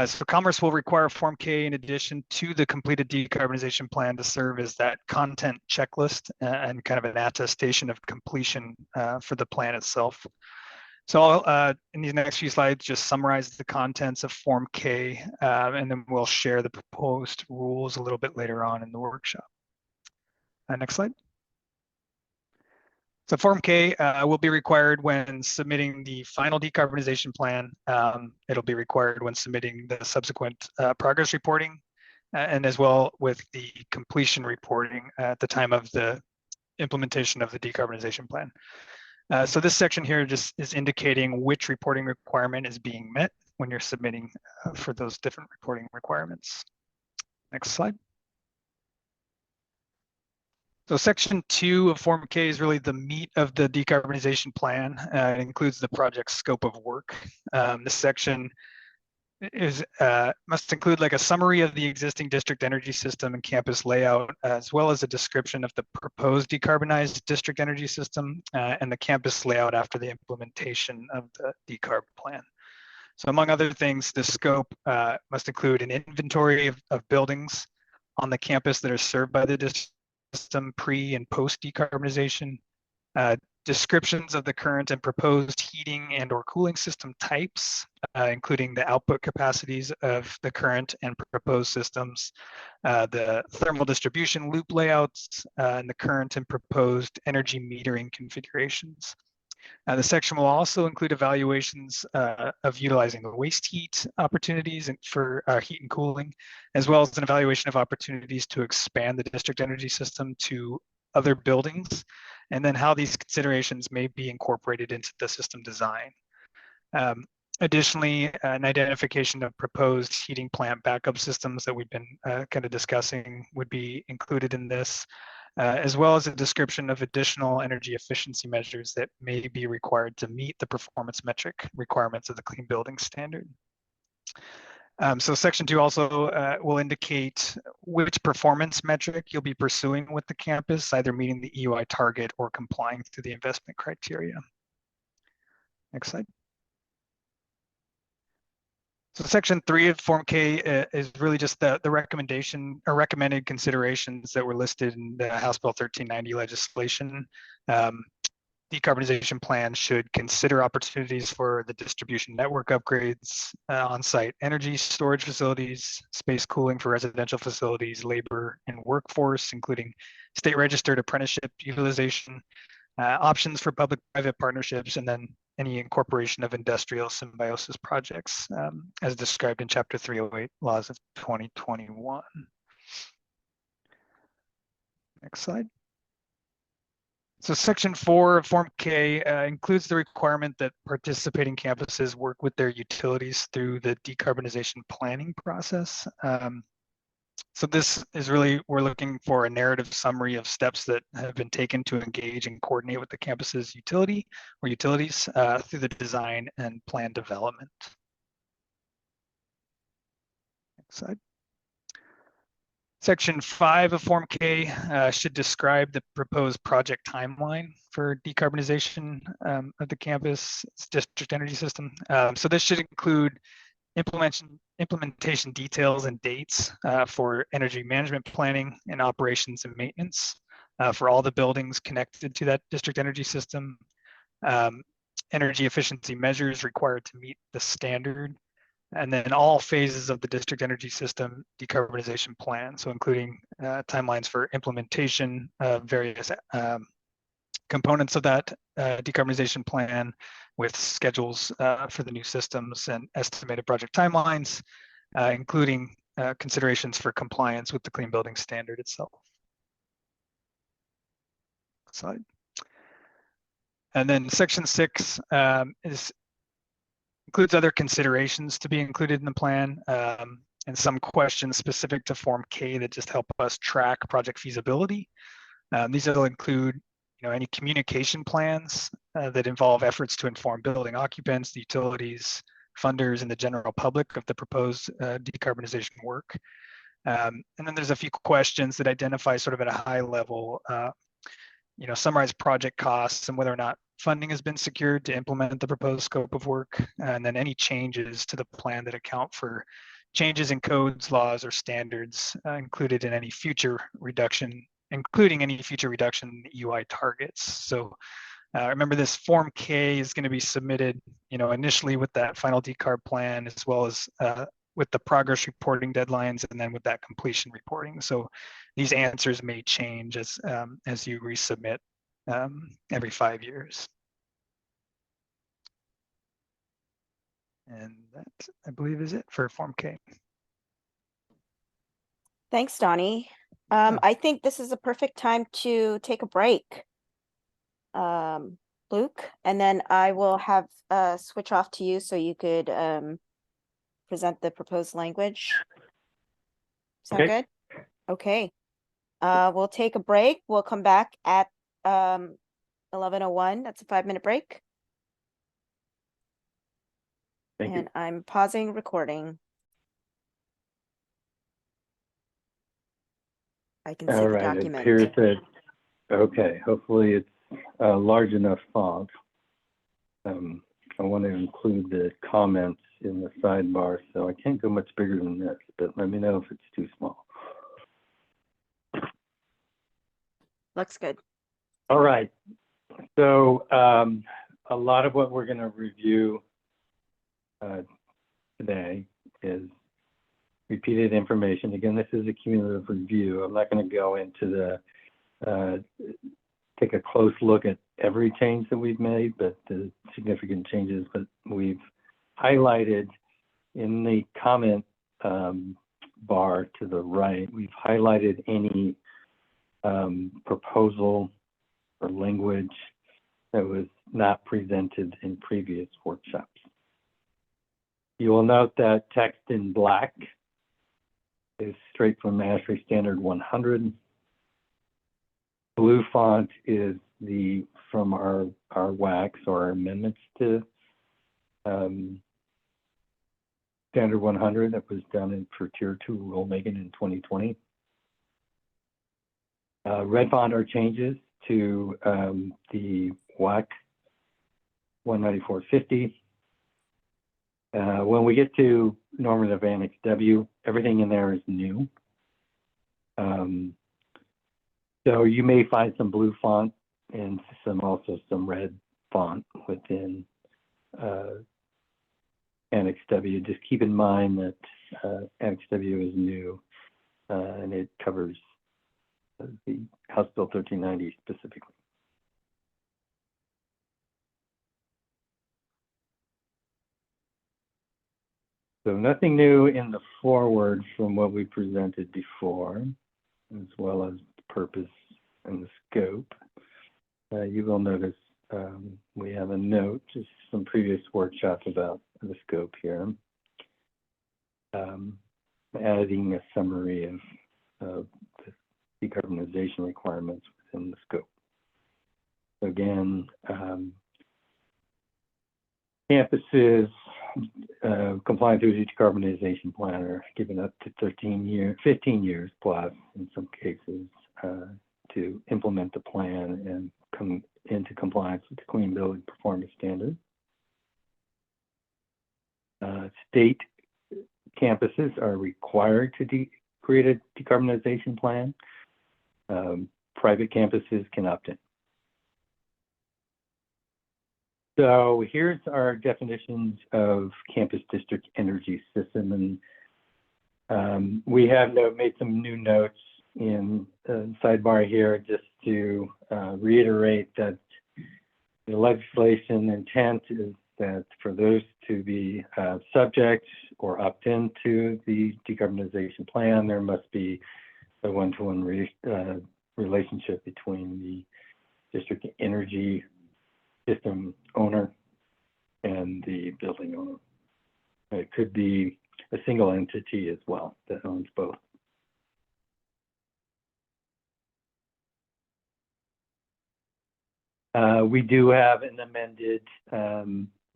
So Commerce will require Form K in addition to the completed decarbonization plan to serve as that content checklist and kind of an attestation of completion for the plan itself. So I'll, in these next few slides, just summarize the contents of Form K, and then we'll share the proposed rules a little bit later on in the workshop. Next slide. So Form K will be required when submitting the final decarbonization plan. It'll be required when submitting the subsequent progress reporting, and as well with the completion reporting at the time of the implementation of the decarbonization plan. So this section here just is indicating which reporting requirement is being met when you're submitting for those different reporting requirements. Next slide. So section 2 of Form K is really the meat of the decarbonization plan. It includes the project scope of work. This section must include like a summary of the existing district energy system and campus layout, as well as a description of the proposed decarbonized district energy system and the campus layout after the implementation of the decarb plan. So among other things, the scope must include an inventory of buildings on the campus that are served by the district system pre and post decarbonization, descriptions of the current and proposed heating and or cooling system types, including the output capacities of the current and proposed systems, the thermal distribution loop layouts, and the current and proposed energy metering configurations. The section will also include evaluations of utilizing the waste heat opportunities for heat and cooling, as well as an evaluation of opportunities to expand the district energy system to other buildings, and then how these considerations may be incorporated into the system design. Additionally, an identification of proposed heating plant backup systems that we've been kind of discussing would be included in this, as well as a description of additional energy efficiency measures that may be required to meet the performance metric requirements of the Clean Building Standard. So section 2 also will indicate which performance metric you'll be pursuing with the campus, either meeting the EUI target or complying to the investment criteria. Next slide. So section 3 of Form K is really just the recommendation or recommended considerations that were listed in the House Bill 1390 legislation. Decarbonization plan should consider opportunities for the distribution network upgrades, on-site energy storage facilities, space cooling for residential facilities, labor and workforce, including state registered apprenticeship utilization, options for public-private partnerships, and then any incorporation of industrial symbiosis projects as described in Chapter 308 Laws of 2021. Next slide. So section 4 of Form K includes the requirement that participating campuses work with their utilities through the decarbonization planning process. So this is really, we're looking for a narrative summary of steps that have been taken to engage and coordinate with the campus's utility or utilities through the design and plan development. Next slide. Section 5 of Form K should describe the proposed project timeline for decarbonization of the campus district energy system. So this should include implementation details and dates for energy management planning and operations and maintenance for all the buildings connected to that district energy system, energy efficiency measures required to meet the standard, and then all phases of the district energy system decarbonization plan, so including timelines for implementation of various components of that decarbonization plan with schedules for the new systems and estimated project timelines, including considerations for compliance with the Clean Building Standard itself. Slide. And then section 6 includes other considerations to be included in the plan and some questions specific to Form K that just help us track project feasibility. These will include any communication plans that involve efforts to inform building occupants, the utilities, funders, and the general public of the proposed decarbonization work. And then there's a few questions that identify sort of at a high level, summarize project costs and whether or not funding has been secured to implement the proposed scope of work, and then any changes to the plan that account for changes in codes, laws, or standards included in any future reduction, including any future reduction in UI targets. So remember, this Form K is going to be submitted, initially with that final decarb plan, as well as with the progress reporting deadlines, and then with that completion reporting. So these answers may change as you resubmit every 5 years. And that, I believe, is it for Form K.
Thanks, Donnie. I think this is a perfect time to take a break, Luke, and then I will have switch off to you so you could present the proposed language. Sound
Okay.
good? Okay. We'll take a break. We'll come back at 11:01. That's a 5-minute break.
Thank you.
And I'm pausing recording. I can see
All
the
right, it
document.
appears that, okay, hopefully it's a large enough font. I want to include the comments in the sidebar, so I can't go much bigger than this, but let me know if it's too small.
Looks good.
All right, so a lot of what we're going to review today is repeated information. Again, this is a cumulative review. I'm not going to go into the take a close look at every change that we've made, but the significant changes that we've highlighted in the comment bar to the right. We've highlighted any proposal or language that was not presented in previous workshops. You will note that text in black is straight from ASHRAE Standard 100. Blue font is from our WACs or our amendments to Standard 100 that was done for Tier 2 rulemaking in 2020. Red font are changes to the WAC 19450. When we get to normative Annex W, everything in there is new. So you may find some blue font and also some red font within Annex W. Just keep in mind that Annex W is new and it covers the House Bill 1390 specifically. So nothing new in the forward from what we presented before, as well as the purpose and the scope. You will notice we have a note, just some previous workshops about the scope here. Adding a summary of of the decarbonization requirements within the scope. So again, campuses complying through the decarbonization plan are given up to 15 years plus in some cases to implement the plan and come into compliance with the Clean Building Performance Standard. State campuses are required to create a decarbonization plan. Private campuses can opt in. So here's our definitions of campus district energy system, and we have made some new notes in the sidebar here just to reiterate that the legislation intent is that for those to be subject or opt into the decarbonization plan, there must be a one-to-one relationship between the district energy system owner and the building owner. It could be a single entity as well that owns both. We do have an amended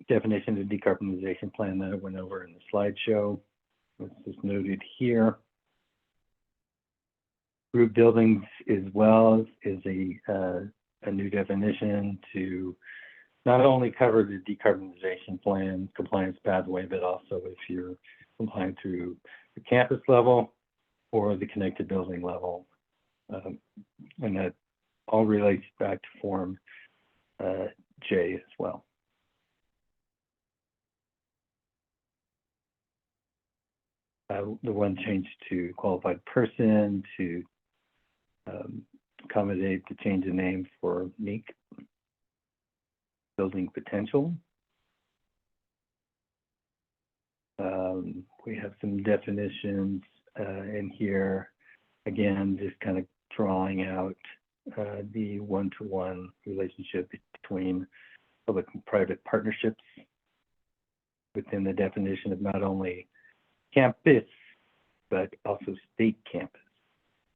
definition of decarbonization plan that I went over in the slideshow. This is noted here. Group buildings as well is a new definition to not only cover the decarbonization plan compliance pathway, but also if you're complying through the campus level or the connected building level. And that all relates back to Form J as well. The one change to qualified person to accommodate the change in name for MEEC, building potential. We have some definitions in here, again, just kind of drawing out the one-to-one relationship between public and private partnerships within the definition of not only campus, but also state campus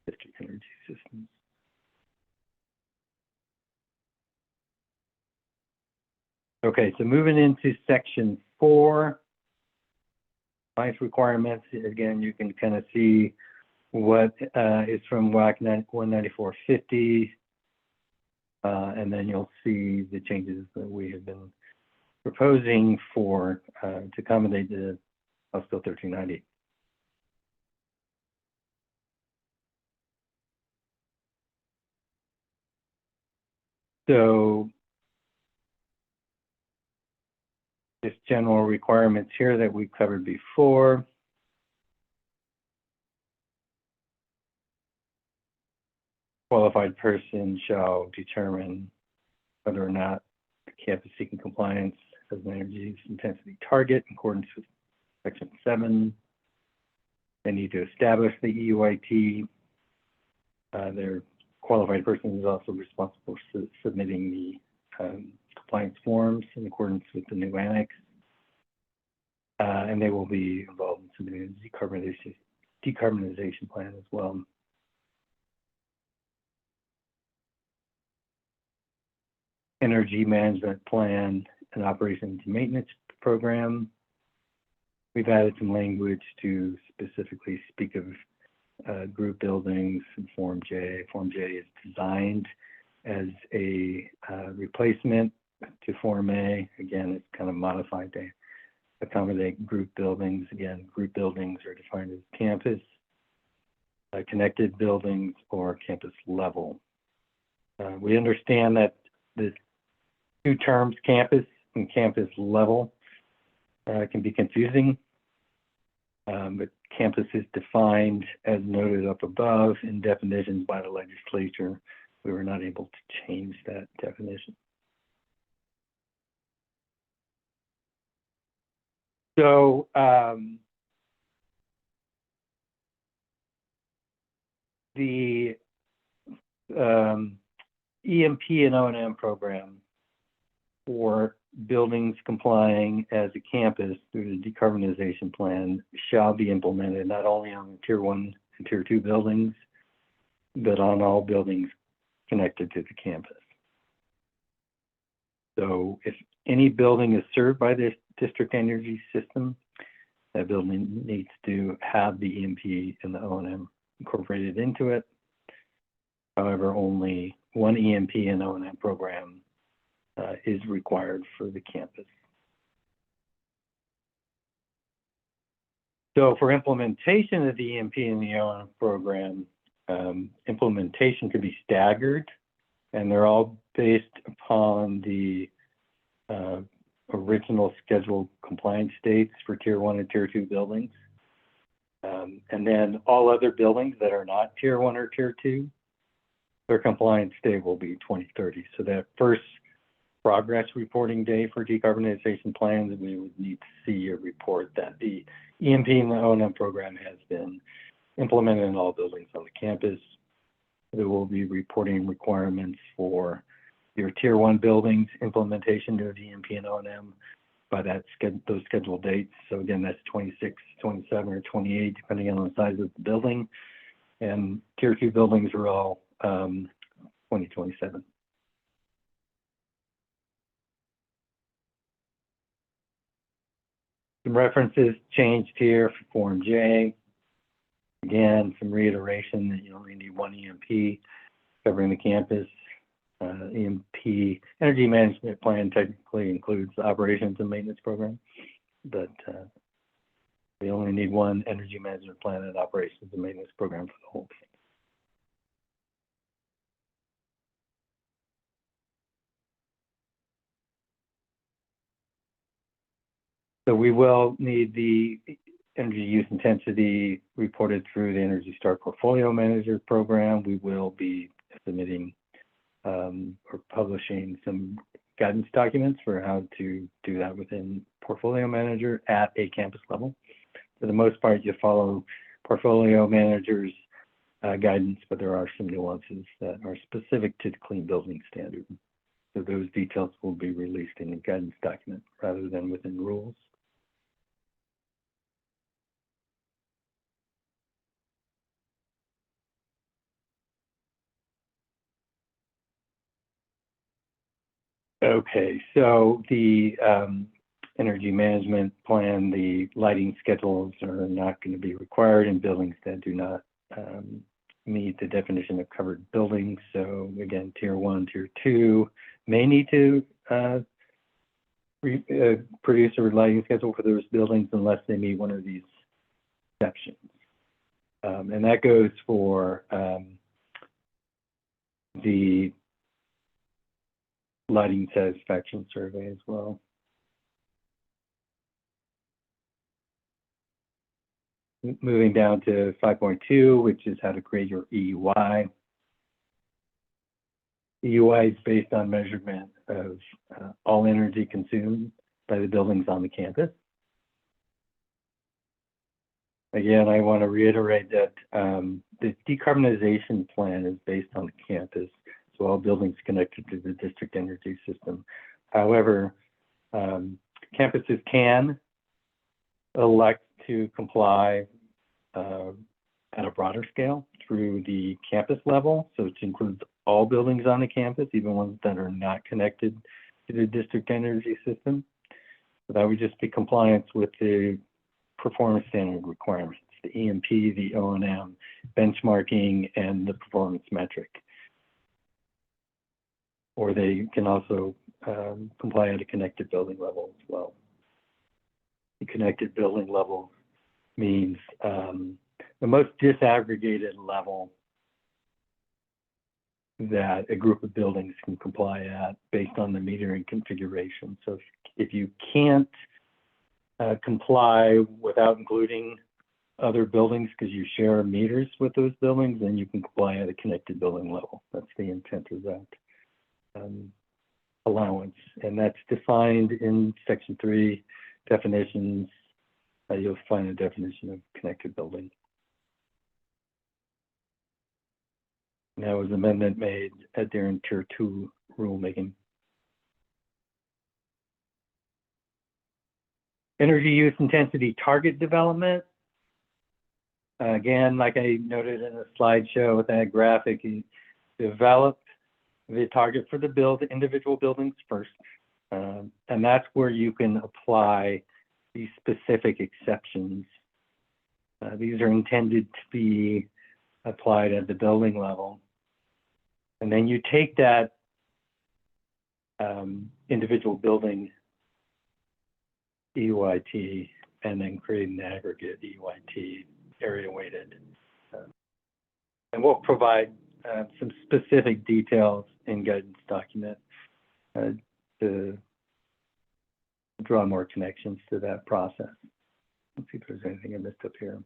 district energy systems. Okay, so moving into section 4, compliance requirements. Again, you can kind of see what is from WAC 19450, and then you'll see the changes that we have been proposing for to accommodate the House Bill 1390. So just general requirements here that we covered before. Qualified person shall determine whether or not the campus seeking compliance has an energy intensity target in accordance with Section 7. They need to establish the EUIT. Their qualified person is also responsible for submitting the compliance forms in accordance with the new annex. And they will be involved in submitting a decarbonization plan as well. Energy management plan and operations and maintenance program. We've added some language to specifically speak of group buildings in Form J. Form J is designed as a replacement to Form A. Again, it's kind of modified to accommodate group buildings. Again, group buildings are defined as campus, connected buildings, or campus level. We understand that the two terms, campus and campus level, can be confusing, but campus is defined as noted up above in definitions by the legislature. We were not able to change that definition. So the EMP and O&M program for buildings complying as a campus through the decarbonization plan shall be implemented not only on the Tier 1 and Tier 2 buildings, but on all buildings connected to the campus. So if any building is served by this district energy system, that building needs to have the EMP and the O&M incorporated into it. However, only one EMP and O&M program is required for the campus. So for implementation of the EMP and the O&M program, implementation could be staggered, and they're all based upon the original scheduled compliance dates for Tier 1 and Tier 2 buildings. And then all other buildings that are not Tier 1 or Tier 2, their compliance date will be 2030. So that first progress reporting day for decarbonization plans, we would need to see a report that the EMP and the O&M program has been implemented in all buildings on the campus. There will be reporting requirements for your Tier 1 buildings, implementation of EMP and O&M by those scheduled dates. So again, that's 26, 27, or 28, depending on the size of the building. And Tier 2 buildings are all 2027. Some references changed here for Form J. Again, some reiteration that you only need one EMP covering the campus. EMP energy management plan technically includes the operations and maintenance program, but we only need one energy management plan and operations and maintenance program for the whole thing. So we will need the energy use intensity reported through the Energy Star Portfolio Manager program. We will be submitting or publishing some guidance documents for how to do that within Portfolio Manager at a campus level. For the most part, you follow Portfolio Manager's guidance, but there are some nuances that are specific to the Clean Building Standard. So those details will be released in a guidance document rather than within rules. Okay, so the energy management plan, the lighting schedules are not going to be required in buildings that do not meet the definition of covered buildings. So again, Tier 1, Tier 2 may need to produce a lighting schedule for those buildings unless they meet one of these exceptions. And that goes for the lighting satisfaction survey as well. Moving down to 5.2, which is how to create your EUI. EUI is based on measurement of all energy consumed by the buildings on the campus. Again, I want to reiterate that the decarbonization plan is based on the campus, so all buildings connected to the district energy system. However, campuses can elect to comply at a broader scale through the campus level, so it includes all buildings on the campus, even ones that are not connected to the district energy system. So that would just be compliance with the performance standard requirements, the EMP, the O&M, benchmarking, and the performance metric. Or they can also comply at a connected building level as well. The connected building level means the most disaggregated level that a group of buildings can comply at based on the metering configuration. So if you can't comply without including other buildings because you share meters with those buildings, then you can comply at a connected building level. That's the intent of that allowance. And that's defined in Section 3 definitions. You'll find a definition of connected building. And that was an amendment made during Tier 2 rulemaking. Energy use intensity target development. again, like I noted in the slideshow with that graphic, you develop the target for the individual buildings first. And that's where you can apply these specific exceptions. These are intended to be applied at the building level. And then you take that individual building EYT and then create an aggregate EYT, area weighted. And we'll provide some specific details in guidance document to draw more connections to that process. Let's see if there's anything I missed up here.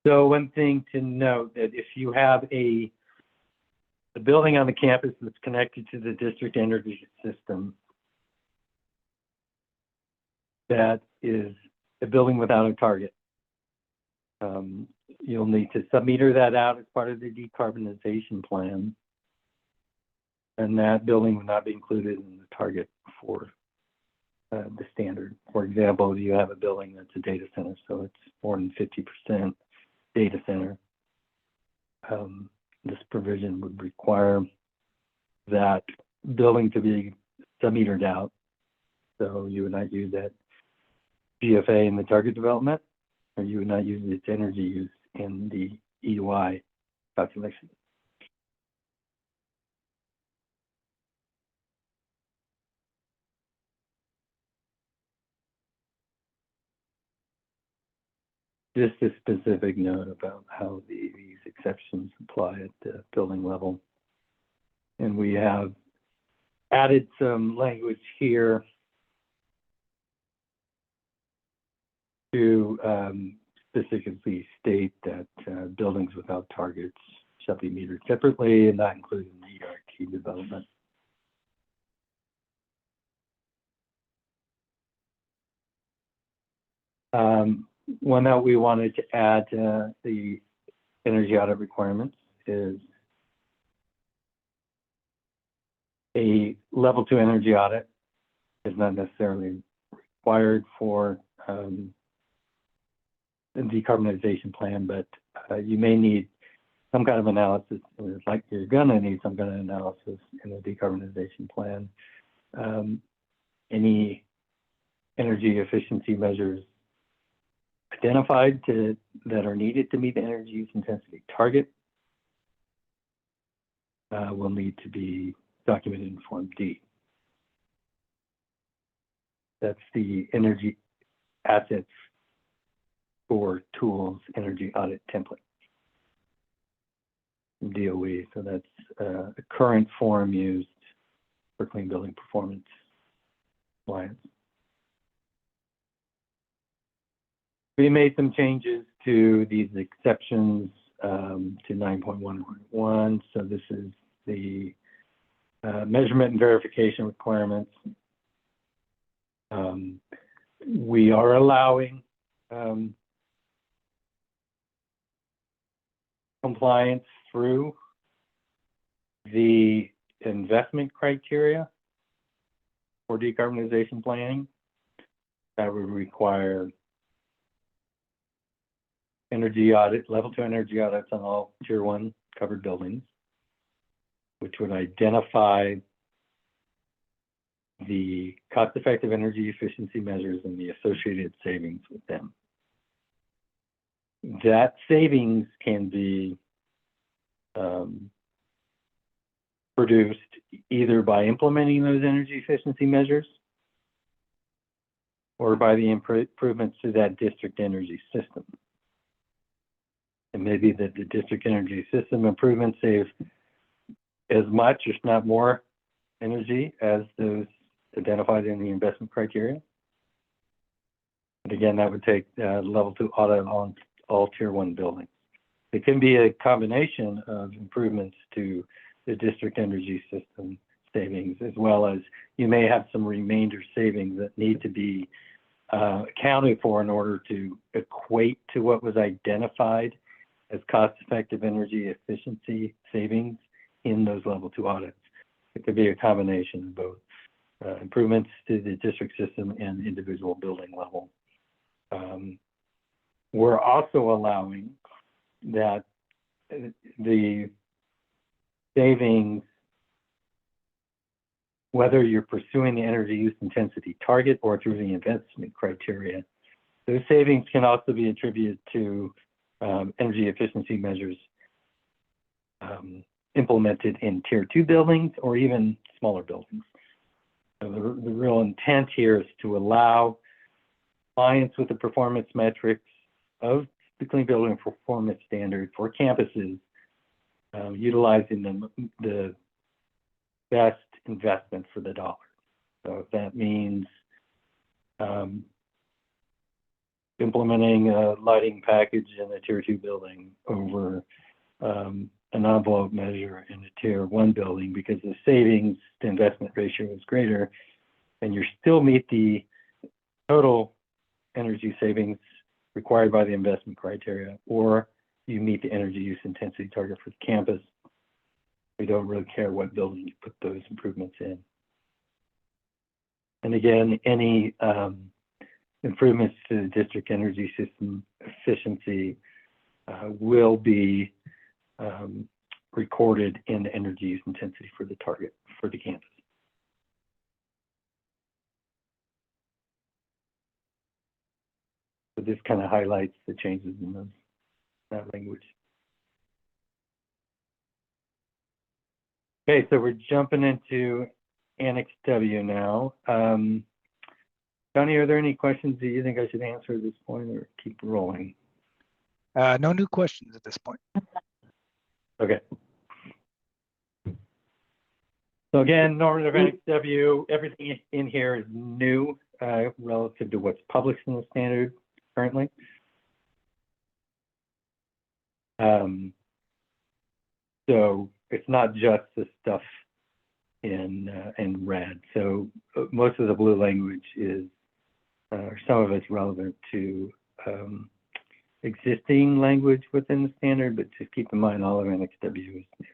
So one thing to note, that if you have a building on the campus that's connected to the district energy system, that is a building without a target, you'll need to submeter that out as part of the decarbonization plan. And that building will not be included in the target for the standard. For example, you have a building that's a data center, so it's more than 50% data center. This provision would require that building to be submetered out. So you would not use that GFA in the target development, or you would not use its energy use in the EY calculation. Just a specific note about how these exceptions apply at the building level. And we have added some language here to specifically state that buildings without targets shall be metered separately and not included in the ERT development. One that we wanted to add to the energy audit requirements is a level 2 energy audit is not necessarily required for the decarbonization plan, but you may need some kind of analysis. It's like you're gonna need some kind of analysis in the decarbonization plan. Any energy efficiency measures identified that are needed to meet the energy use intensity target will need to be documented in Form D. That's the energy assets for tools energy audit template, DOE. So that's a current form used for clean building performance compliance. We made some changes to these exceptions to 9.1.1. So this is the measurement and verification requirements. We are allowing compliance through the investment criteria for decarbonization planning. That would require energy audit, level 2 energy audits on all tier 1 covered buildings, which would identify the cost-effective energy efficiency measures and the associated savings with them. That savings can be produced either by implementing those energy efficiency measures or by the improvements to that district energy system. And maybe that the district energy system improvements save as much, if not more, energy as those identified in the investment criteria. And again, that would take level 2 audit on all tier 1 buildings. It can be a combination of improvements to the district energy system savings, as well as you may have some remainder savings that need to be accounted for in order to equate to what was identified as cost-effective energy efficiency savings in those level 2 audits. It could be a combination of both improvements to the district system and individual building level We're also allowing that the savings, whether you're pursuing the energy use intensity target or through the investment criteria, those savings can also be attributed to energy efficiency measures implemented in tier 2 buildings or even smaller buildings. So the real intent here is to allow compliance with the performance metrics of the Clean Building Performance Standard for campuses, utilizing the best investment for the dollar. So if that means implementing a lighting package in a tier 2 building over an envelope measure in a tier 1 building because the savings to investment ratio is greater, and you still meet the total energy savings required by the investment criteria, or you meet the energy use intensity target for the campus. We don't really care what building you put those improvements in. And again, any improvements to the district energy system efficiency will be recorded in the energy use intensity for the target for the campus. So this kind of highlights the changes in that language. Okay, so we're jumping into Annex W now. Johnny, are there any questions that you think I should answer at this point or keep rolling?
No new questions at this point.
Okay. So again, normative Annex W, everything in here is new relative to what's published in the standard currently. So it's not just the stuff in red. So most of the blue language is, or some of it's relevant to existing language within the standard, but just keep in mind all of Annex W is new.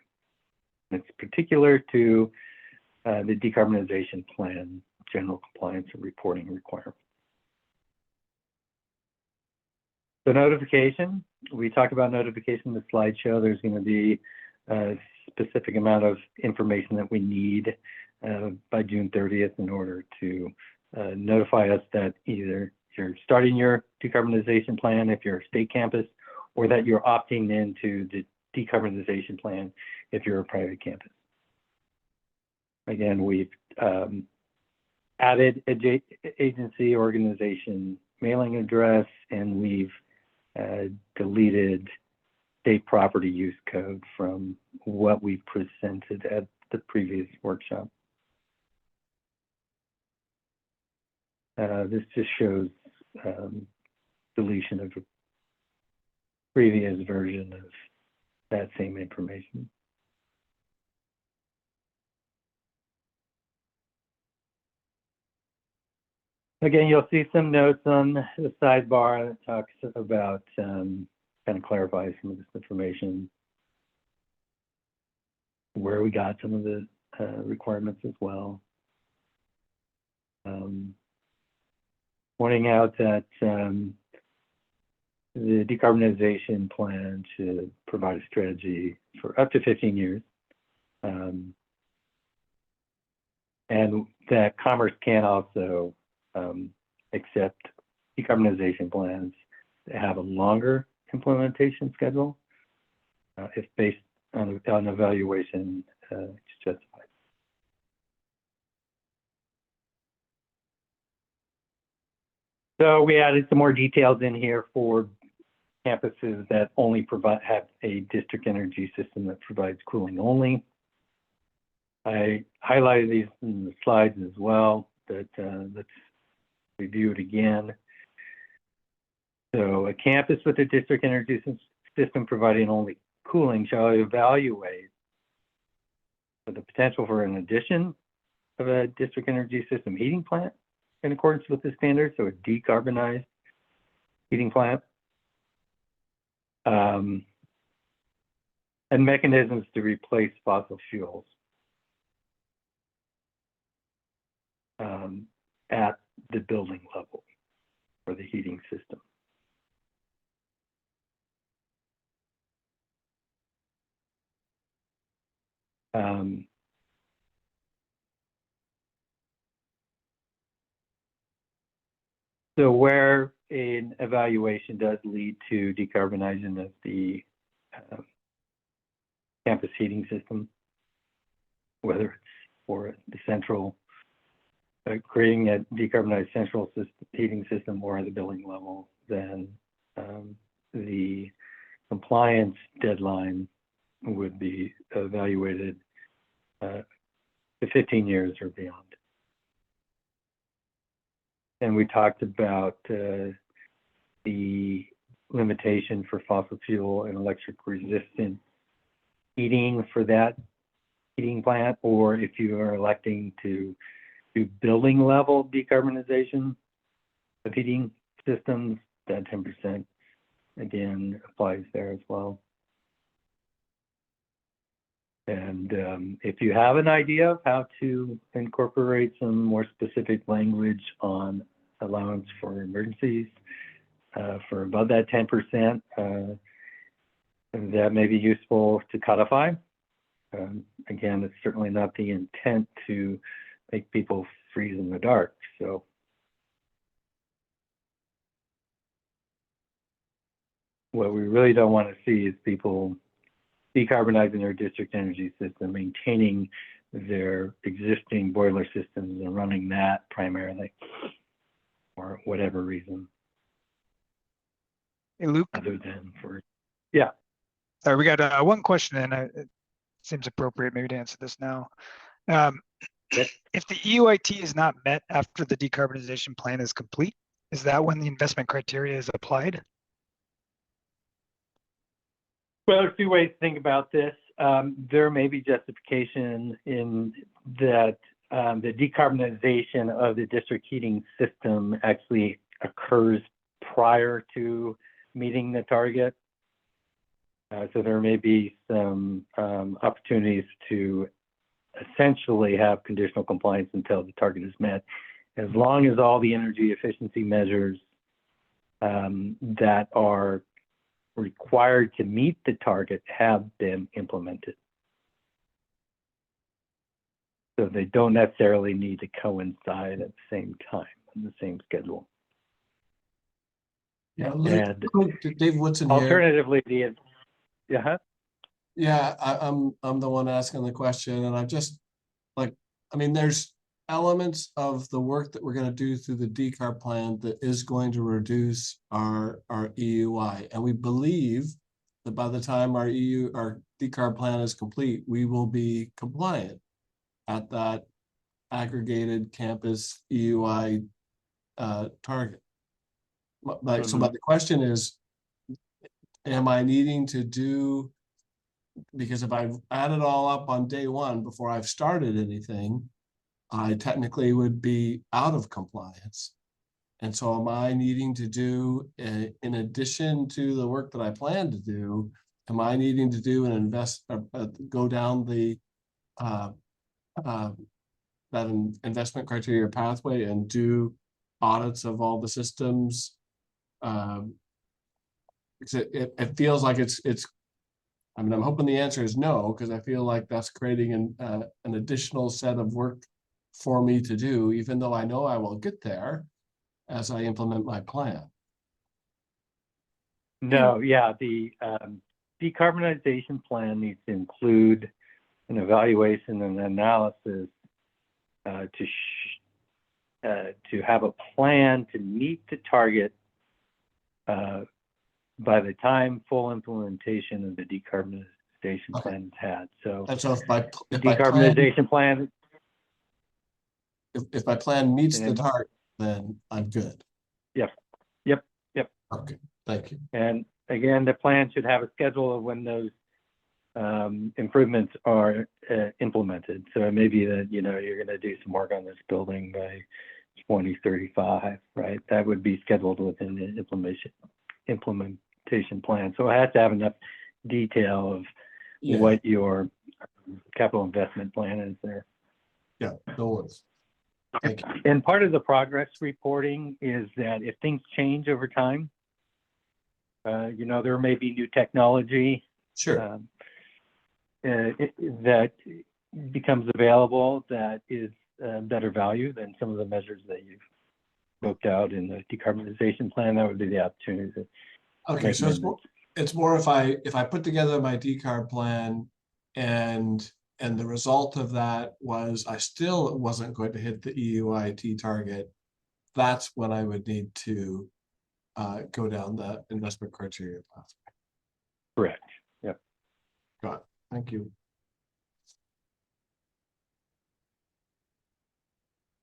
And it's particular to the decarbonization plan, general compliance and reporting requirements. The notification, we talked about notification in the slideshow. There's going to be a specific amount of information that we need by June 30th in order to notify us that either you're starting your decarbonization plan if you're a state campus, or that you're opting into the decarbonization plan if you're a private campus. Again, we've added agency organization mailing address, and we've deleted state property use code from what we presented at the previous workshop. This just shows deletion of a previous version of that same information. Again, you'll see some notes on the sidebar that talks about, kind of clarifies some of this information, where we got some of the requirements as well. Pointing out that the decarbonization plan should provide a strategy for up to 15 years. And that Commerce can also accept decarbonization plans that have a longer implementation schedule if based on evaluation it's justified. So we added some more details in here for campuses that only have a district energy system that provides cooling only. I highlighted these in the slides as well, but let's review it again. So a campus with a district energy system providing only cooling shall evaluate for the potential for an addition of a district energy system heating plant in accordance with the standard, so a decarbonized heating plant. And mechanisms to replace fossil fuels at the building level. for the heating system. So where an evaluation does lead to decarbonizing of the campus heating system, whether it's for the central, creating a decarbonized central system, heating system or at the building level, then the compliance deadline would be evaluated to 15 years or beyond. And we talked about the limitation for fossil fuel and electric resistant heating for that heating plant, or if you are electing to do building level decarbonization of heating systems, that 10% again applies there as well. And if you have an idea of how to incorporate some more specific language on allowance for emergencies for above that 10%, that may be useful to codify. Again, it's certainly not the intent to make people freeze in the dark. So what we really don't want to see is people decarbonizing their district energy system, maintaining their existing boiler systems and running that primarily for whatever reason.
Hey, Luke.
Other than for, yeah.
All right, we got one question, and it seems appropriate maybe to answer this now. If the EUIT is not met after the decarbonization plan is complete, is that when the investment criteria is applied?
Well, there's two ways to think about this. There may be justification in that the decarbonization of the district heating system actually occurs prior to meeting the target. So there may be some opportunities to essentially have conditional compliance until the target is met, as long as all the energy efficiency measures that are required to meet the target have been implemented. So they don't necessarily need to coincide at the same time on the same schedule.
Yeah,
And
Dave Woodson here.
alternatively,
Yeah, I'm the one asking the question, and I'm just like, I mean, there's elements of the work that we're going to do through the decarb plan that is going to reduce our EUI, and we believe that by the time our decarb plan is complete, we will be compliant at that aggregated campus EUI target. Like, so, but the question is, am I needing to do? Because if I've added it all up on day one before I've started anything, I technically would be out of compliance. And so am I needing to do, in addition to the work that I plan to do, am I needing to do go down the that investment criteria pathway and do audits of all the systems? It feels like it's I mean, I'm hoping the answer is no, because I feel like that's creating an additional set of work for me to do, even though I know I will get there as I implement my plan.
No, yeah, the decarbonization plan needs to include an evaluation and analysis to have a plan to meet the target by the time full implementation of the decarbonization plan is had. So,
if my plan meets the target, then I'm good.
Yep.
Okay, thank you.
And again, the plan should have a schedule of when those improvements are implemented. So it may be that, you know, you're going to do some work on this building by 2035, right? That would be scheduled within the implementation plan. So it has to have enough detail of what your capital investment plan is there.
Yeah, no worries. Thank you.
And part of the progress reporting is that if things change over time, you know, there may be new technology
Sure.
that becomes available that is better value than some of the measures that you've booked out in the decarbonization plan. That would be the opportunity to
Okay,
make
so it's more if I put together my decarb plan and the result of that was I still wasn't going to hit the EUIT target, that's when I would need to go down the investment criteria path.
correct. Yep.
Got it. Thank you.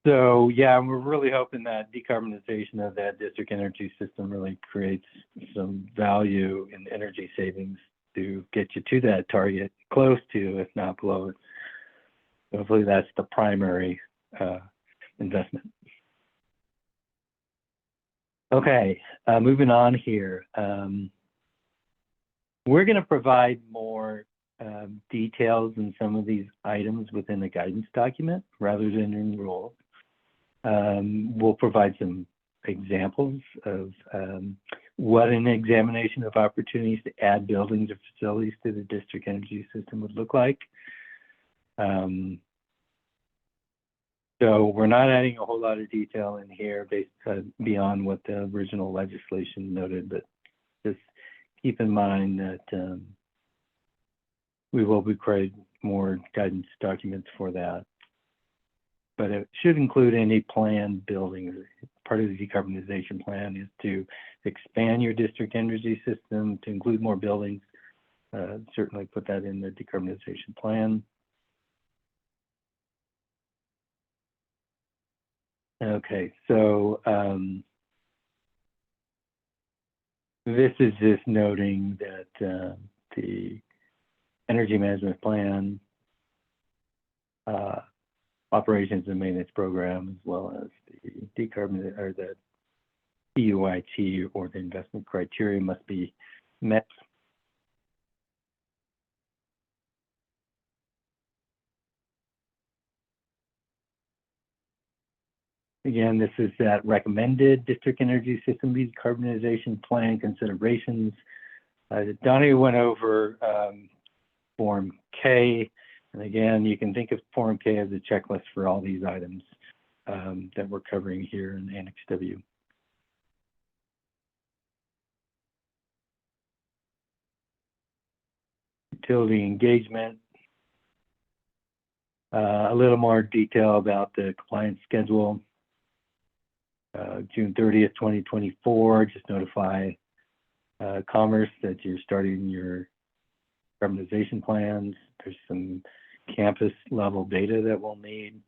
So yeah, we're really hoping that decarbonization of that district energy system really creates some value in energy savings to get you to that target, close to, if not below it. Hopefully that's the primary investment. Okay, moving on here. We're going to provide more details in some of these items within the guidance document rather than in rules. We'll provide some examples of what an examination of opportunities to add buildings or facilities to the district energy system would look like. So we're not adding a whole lot of detail in here based beyond what the original legislation noted, but just keep in mind that we will be creating more guidance documents for that. But it should include any planned buildings. Part of the decarbonization plan is to expand your district energy system to include more buildings. Certainly put that in the decarbonization plan. Okay, so this is just noting that the energy management plan, operations and maintenance program, as well as the the EUIT or the investment criteria must be met. Again, this is that recommended district energy system decarbonization plan considerations. Donnie went over Form K. And again, you can think of Form K as a checklist for all these items that we're covering here in Annex W. Utility engagement. A little more detail about the compliance schedule. June 30th, 2024, just notify Commerce that you're starting your decarbonization plans. There's some campus level data that we'll need.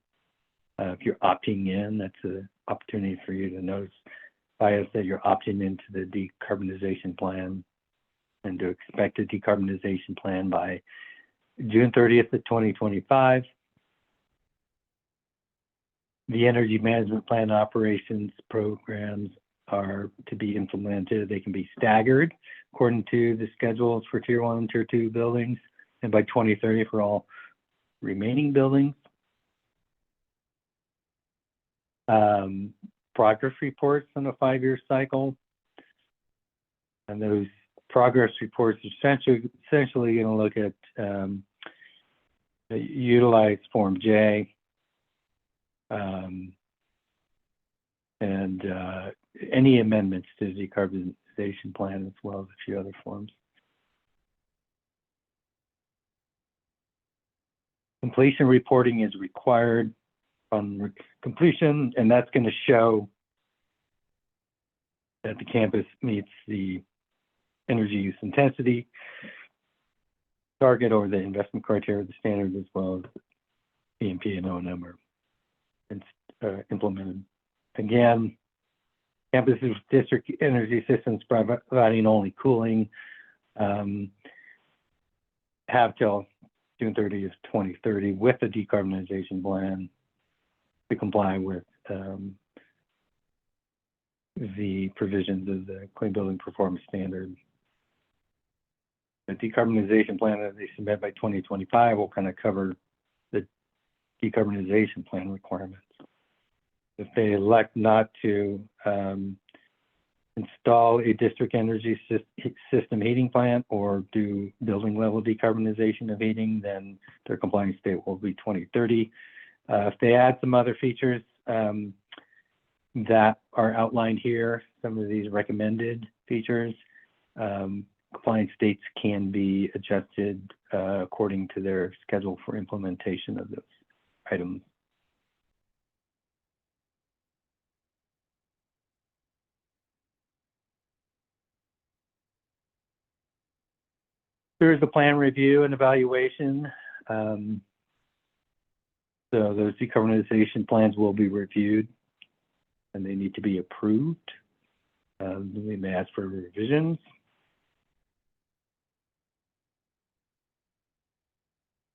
If you're opting in, that's an opportunity for you to notify us that you're opting into the decarbonization plan and to expect a decarbonization plan by June 30th of 2025. The energy management plan operations programs are to be implemented. They can be staggered according to the schedules for Tier 1 and Tier 2 buildings, and by 2030 for all remaining buildings. Progress reports on a 5-year cycle. And those progress reports are essentially going to look at utilize Form J and any amendments to the decarbonization plan, as well as a few other forms. Completion reporting is required on completion, and that's going to show that the campus meets the energy use intensity target or the investment criteria, the standards, as well as EMP and O&M are implemented. Again, campuses with district energy systems providing only cooling have till June 30th, 2030 with the decarbonization plan to comply with the provisions of the Clean Building Performance Standard. The decarbonization plan that they submit by 2025 will kind of cover the decarbonization plan requirements. If they elect not to install a district energy system heating plant or do building level decarbonization of heating, then their compliance date will be 2030. If they add some other features that are outlined here, some of these recommended features, compliance dates can be adjusted according to their schedule for implementation of those items. Here's the plan review and evaluation. So those decarbonization plans will be reviewed and they need to be approved. We may ask for revisions.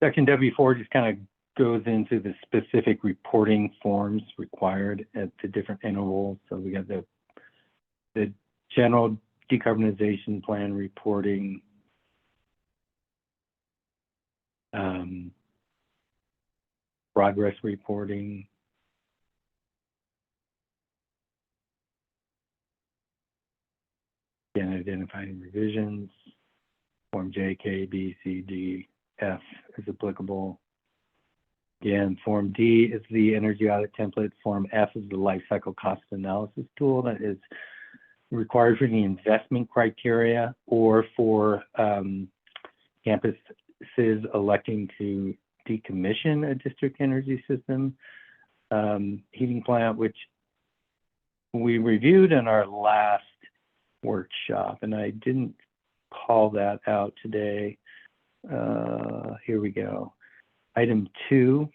Section W4 just kind of goes into the specific reporting forms required at the different intervals. So we got the general decarbonization plan reporting, progress reporting, again, identifying revisions, Form J, K, B, C, D, F is applicable. Again, Form D is the energy audit template. Form F is the life cycle cost analysis tool that is required for the investment criteria or for campuses electing to decommission a district energy system heating plant, which we reviewed in our last workshop, and I didn't call that out today. Here we go. Item 2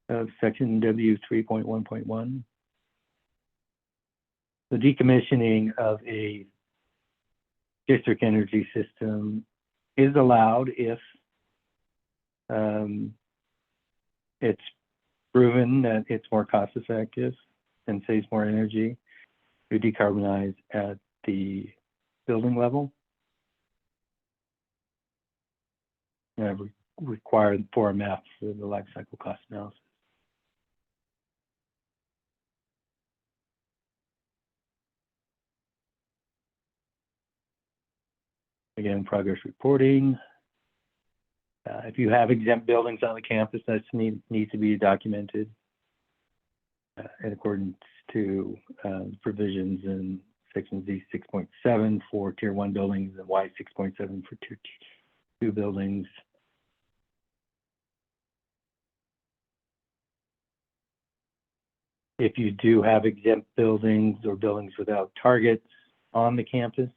of section W 3.1.1. The decommissioning of a district energy system is allowed if it's proven that it's more cost effective and saves more energy to decarbonize at the building level. And required Form F for the life cycle cost analysis. Again, progress reporting. If you have exempt buildings on the campus, that needs to be documented in accordance to provisions in section Z 6.7 for tier 1 buildings and Y 6.7 for tier 2 buildings. If you do have exempt buildings or buildings without targets on the campus,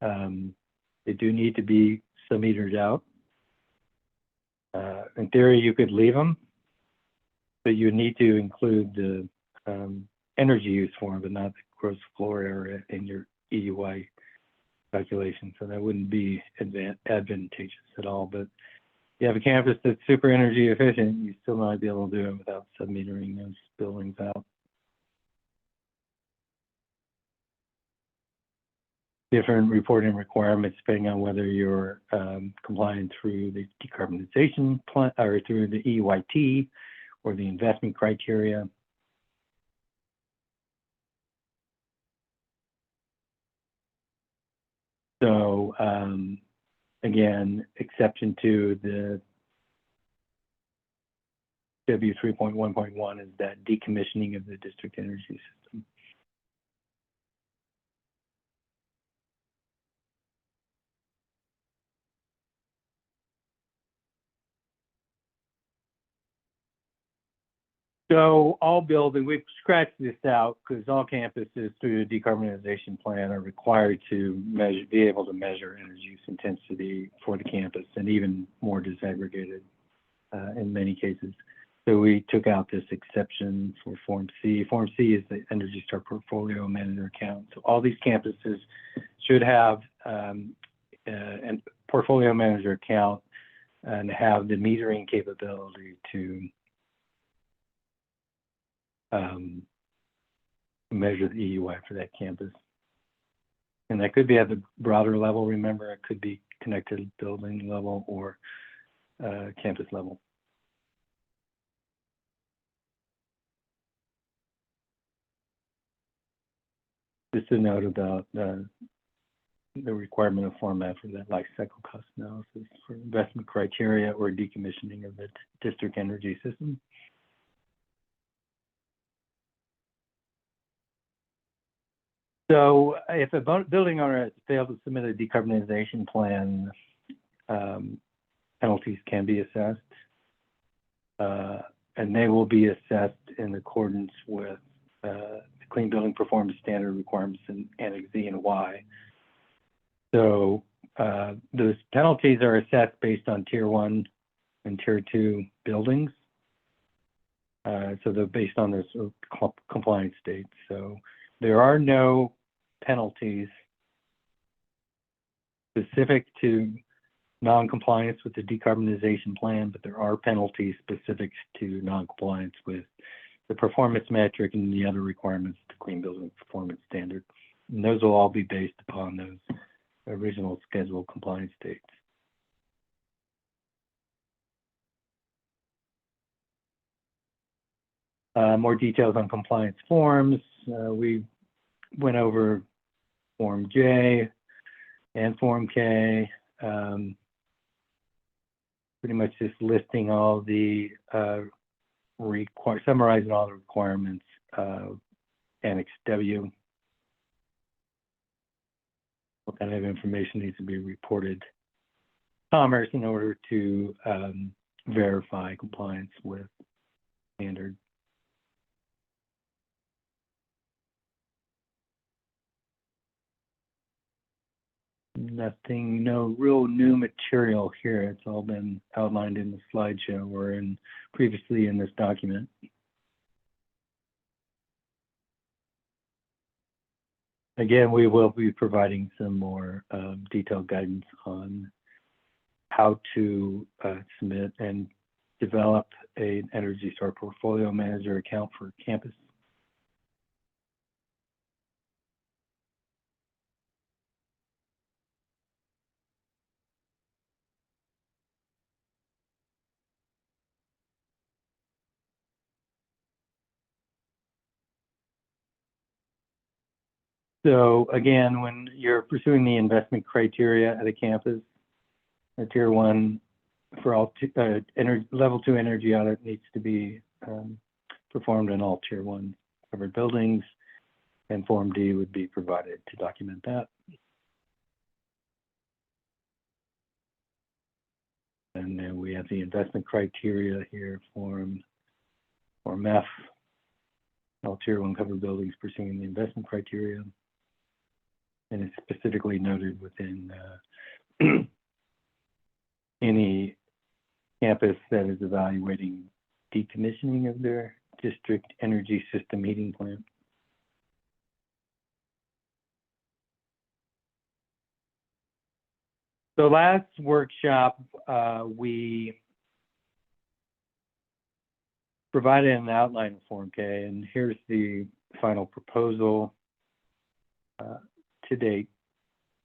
they do need to be sub-metered out. In theory, you could leave them, but you need to include the energy use form, but not the gross floor area in your EUI calculation. So that wouldn't be advantageous at all. But if you have a campus that's super energy efficient, you still might be able to do it without sub-metering those buildings out. Different reporting requirements depending on whether you're compliant through the decarbonization plan or through the EYT or the investment criteria. So again, exception to the W 3.1.1 is that decommissioning of the district energy system. So all buildings, we've scratched this out because all campuses through the decarbonization plan are required to be able to measure energy use intensity for the campus and even more disaggregated in many cases. So we took out this exception for Form C. Form C is the Energy Star Portfolio Manager account. So all these campuses should have a portfolio manager account and have the metering capability to measure the EUI for that campus. And that could be at the broader level. Remember, it could be connected building level or campus level. just a note about the requirement of Form F for that life cycle cost analysis for investment criteria or decommissioning of the district energy system. So if a building owner has failed to submit a decarbonization plan, penalties can be assessed, and they will be assessed in accordance with the Clean Building Performance Standard requirements in Annex Z and Y. So those penalties are assessed based on Tier 1 and Tier 2 buildings. So they're based on their sort of compliance states. So there are no penalties specific to non-compliance with the decarbonization plan, but there are penalties specific to non-compliance with the performance metric and the other requirements of the Clean Building Performance Standard. And those will all be based upon those original scheduled compliance dates. More details on compliance forms. We went over Form J and Form K. Pretty much just listing all the summarizing all the requirements of Annex W. What kind of information needs to be reported to Commerce in order to verify compliance with standard. Nothing, no real new material here. It's all been outlined in the slideshow or previously in this document. Again, we will be providing some more detailed guidance on how to submit and develop an Energy Star portfolio manager account for campus. So again, when you're pursuing the investment criteria at a campus, a Tier 1 for all level 2 energy audit needs to be performed in all Tier 1 covered buildings, and Form D would be provided to document that. And then we have the investment criteria here, Form F, all Tier 1 covered buildings pursuing the investment criteria. And it's specifically noted within any campus that is evaluating decommissioning of their district energy system heating plant. So last workshop, we provided an outline of Form K, and here's the final proposal to date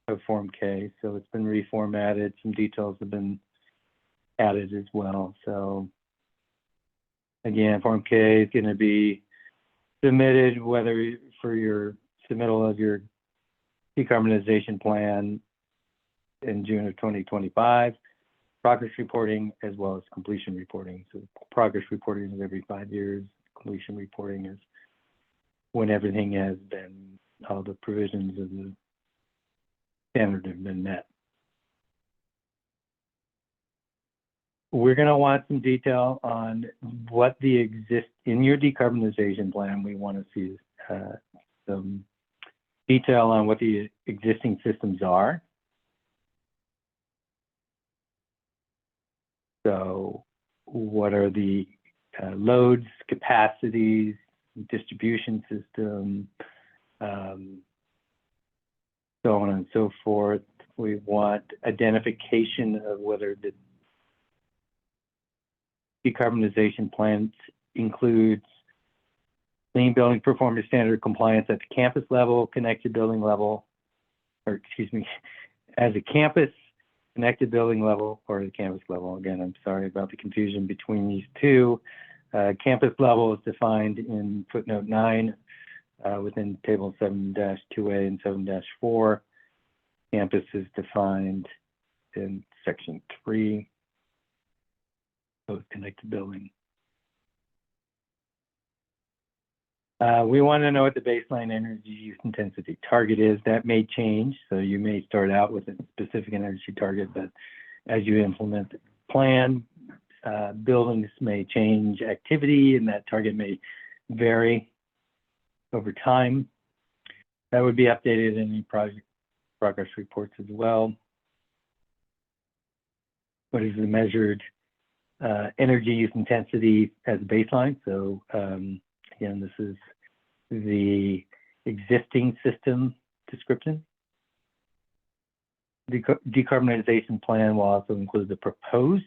of Form K. So it's been reformatted, some details have been added as well. So again, Form K is going to be submitted whether for your submittal of your decarbonization plan in June of 2025, progress reporting as well as completion reporting. So progress reporting is every 5 years, completion reporting is when everything has been, all the provisions of the standard have been met. We're going to want some detail on what in your decarbonization plan. We want to see some detail on what the existing systems are. So what are the loads, capacities, distribution system, so on and so forth. We want identification of whether the decarbonization plan includes Clean Building Performance Standard compliance at the campus level, connected building level, or excuse me, as a campus, connected building level, or the campus level. Again, I'm sorry about the confusion between these two. Campus level is defined in footnote 9 within table 7-2A and 7-4. Campus is defined in section 3, both connected building. We want to know what the baseline energy use intensity target is. That may change, so you may start out with a specific energy target, but as you implement the plan, buildings may change activity and that target may vary over time. That would be updated in any project progress reports as well. What is the measured energy use intensity as a baseline? So again, this is the existing system description. The decarbonization plan will also include the proposed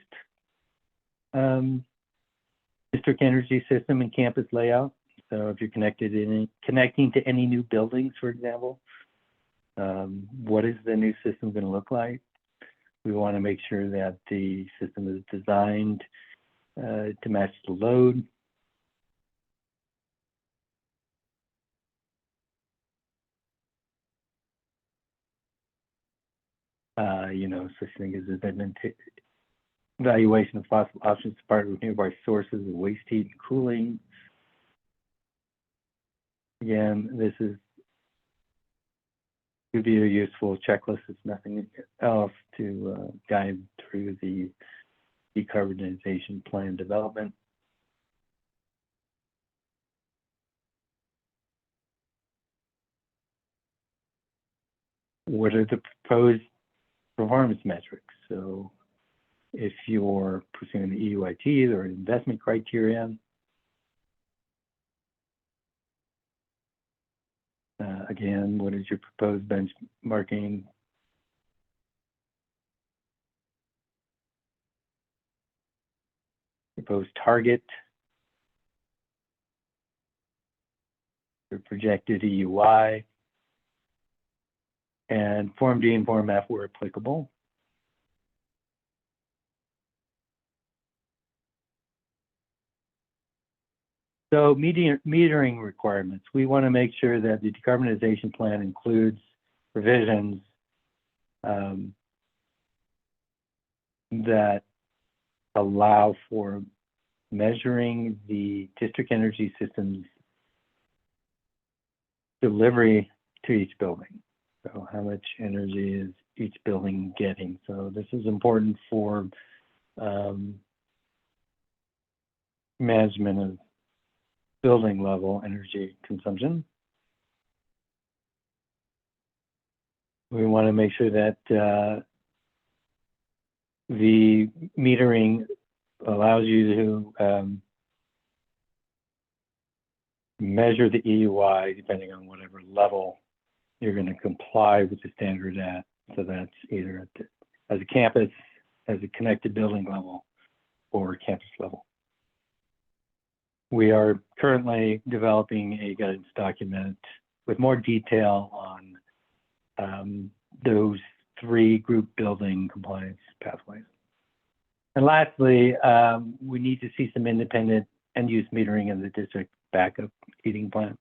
district energy system and campus layout. So if you're connecting to any new buildings, for example, what is the new system going to look like? We want to make sure that the system is designed to match the load. You know, such thing as evaluation of possible options to partner with nearby sources of waste heat and cooling. Again, this is could be a useful checklist. It's nothing else to guide through the decarbonization plan development. What are the proposed performance metrics? So if you're pursuing the EUIT or investment criteria, again, what is your proposed benchmarking? Proposed target? Your projected EUI? And Form D and Form F were applicable. So metering requirements. We want to make sure that the decarbonization plan includes provisions that allow for measuring the district energy system's delivery to each building. So how much energy is each building getting? So this is important for management of building level energy consumption. We want to make sure that the metering allows you to measure the EUI depending on whatever level you're going to comply with the standard at. So that's either at the, as a campus, as a connected building level, or campus level. We are currently developing a guidance document with more detail on those 3 group building compliance pathways. And lastly, we need to see some independent end-use metering in the district backup heating plant.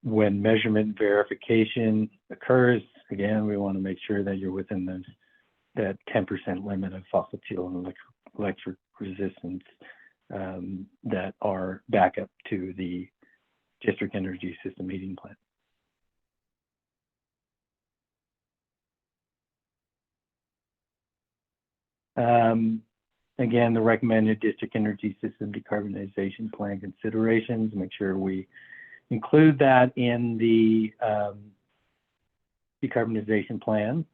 When measurement verification occurs, again, we want to make sure that you're within those, that 10% limit of fossil fuel and electric resistance that are backup to the district energy system heating plant. Again, the recommended district energy system decarbonization plan considerations, make sure we include that in the decarbonization plan.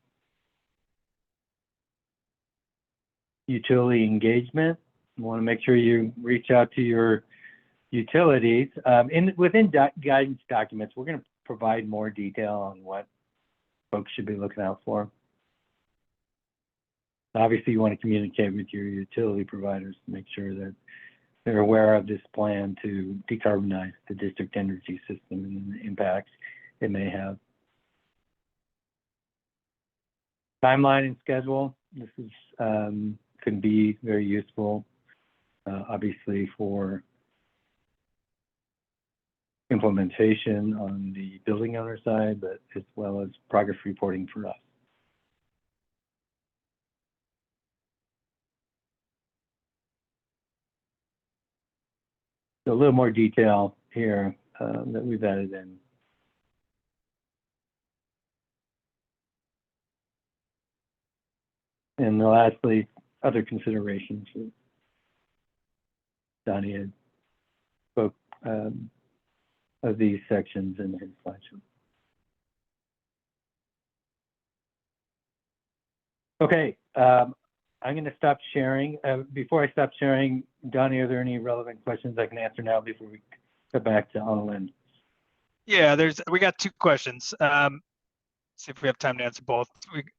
Utility engagement, you want to make sure you reach out to your utilities. Within guidance documents, we're going to provide more detail on what folks should be looking out for. Obviously, you want to communicate with your utility providers to make sure that they're aware of this plan to decarbonize the district energy system and the impacts it may have. Timeline and schedule. This is can be very useful, obviously, for implementation on the building owner side, but as well as progress reporting for us. So a little more detail here that we've added in. And lastly, other considerations. Donnie had spoke of these sections in his slideshow. Okay, I'm going to stop sharing. Before I stop sharing, Donnie, are there any relevant questions I can answer now before we go back to Annalyn?
Yeah, we got 2 questions. See if we have time to answer both.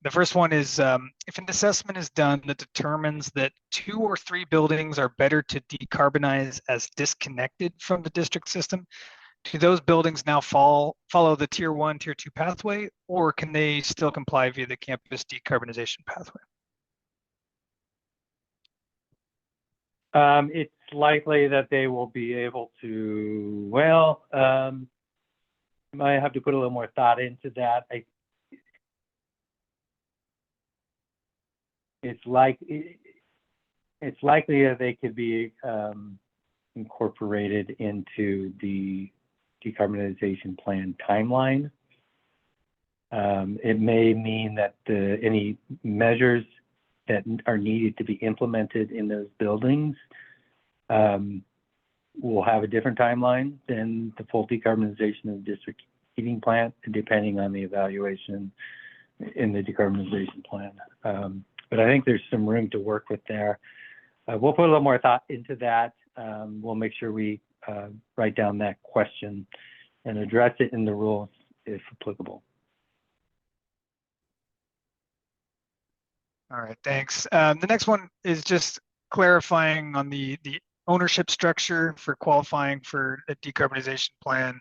The first one is, if an assessment is done that determines that 2 or 3 buildings are better to decarbonize as disconnected from the district system, do those buildings now follow the tier 1, tier 2 pathway, or can they still comply via the campus decarbonization pathway?
It's likely that they will be able to, well, I might have to put a little more thought into that. It's likely that they could be incorporated into the decarbonization plan timeline. It may mean that any measures that are needed to be implemented in those buildings will have a different timeline than the full decarbonization of the district heating plant, depending on the evaluation in the decarbonization plan. But I think there's some room to work with there. We'll put a little more thought into that. We'll make sure we write down that question and address it in the rules if applicable.
All right, thanks. The next one is just clarifying on the ownership structure for qualifying for a decarbonization plan.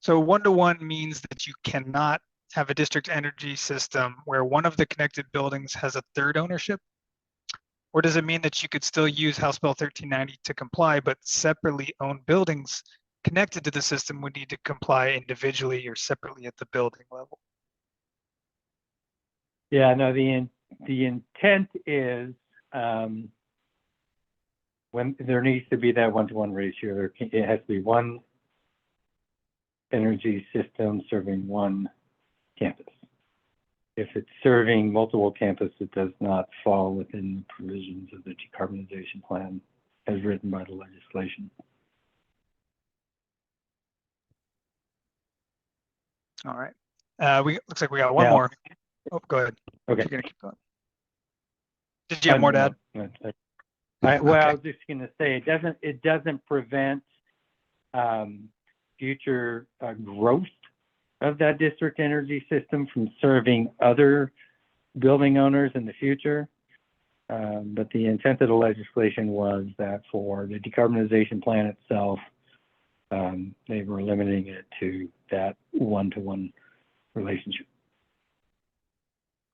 So 1-to-1 means that you cannot have a district energy system where one of the connected buildings has a third ownership? Or does it mean that you could still use House Bill 1390 to comply, but separately owned buildings connected to the system would need to comply individually or separately at the building level?
Yeah, no, the intent is when there needs to be that 1-to-1 ratio, it has to be one energy system serving one campus. If it's serving multiple campuses, it does not fall within the provisions of the decarbonization plan as written by the legislation.
All right. Looks like we got one more. Oh, go ahead.
Okay.
You're gonna keep going. Did you have more to add?
Well,
Okay.
I was just going to say it doesn't prevent future growth of that district energy system from serving other building owners in the future. But the intent of the legislation was that for the decarbonization plan itself, they were limiting it to that 1-to-1 relationship.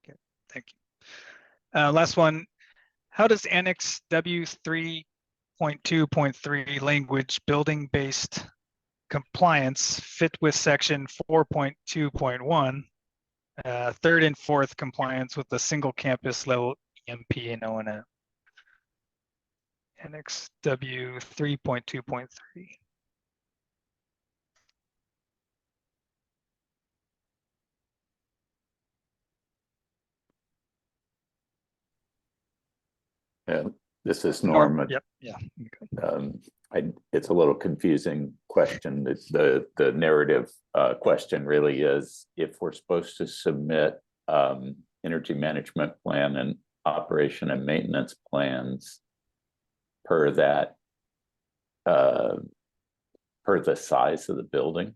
Okay, thank you. Last one. How does Annex W3.2.3 language building-based compliance fit with section 4.2.1, third and fourth compliance with the single campus level EMP and O&M? Annex W3.2.3.
Yeah, this is Norm.
Yep. Yeah.
It's a little confusing question. The narrative question really is if we're supposed to submit energy management plan and operation and maintenance plans per that per the size of the building.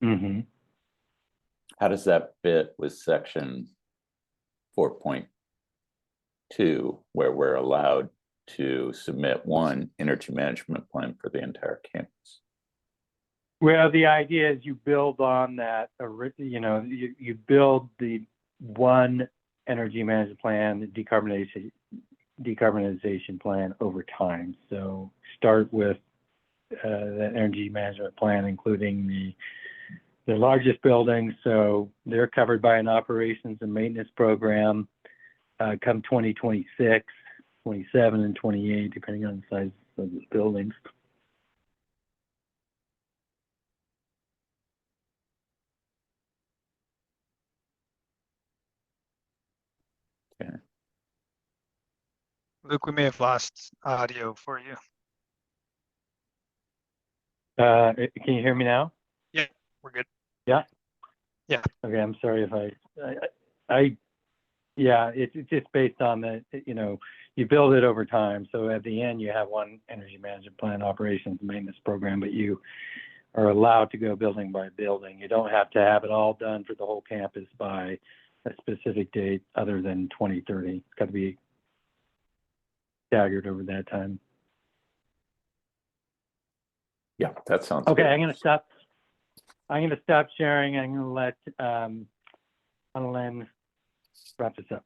Mm-hmm.
How does that fit with section 4.2, where we're allowed to submit one energy management plan for the entire campus?
Well, the idea is you build on that, you build the one energy management plan, the decarbonization plan over time. So start with the energy management plan, including the largest buildings. So they're covered by an operations and maintenance program come 2026, 27, and 28, depending on the size of the buildings.
Luke, we may have lost audio for you.
Can you hear me now?
Yeah, we're good.
Yeah.
Yeah.
Okay. I'm sorry if yeah, it's just based on the, you build it over time. So at the end, you have one energy management plan, operations and maintenance program, but you are allowed to go building by building. You don't have to have it all done for the whole campus by a specific date other than 2030. It's got to be staggered over that time.
Yeah, that sounds
okay.
good.
I'm going to stop sharing. I'm going to let Annalyn wrap this up.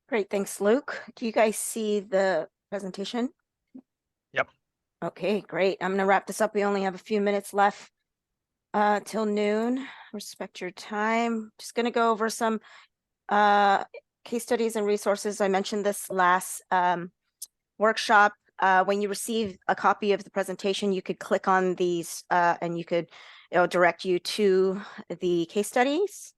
Great, thanks, Luke. Do you guys see the presentation?
Yep.
Okay, great. I'm gonna wrap this up. We only have a few minutes left till noon. Respect your time. Just gonna go over some case studies and resources. I mentioned this last workshop. When you receive a copy of the presentation, you could click on these and it'll direct you to the case studies.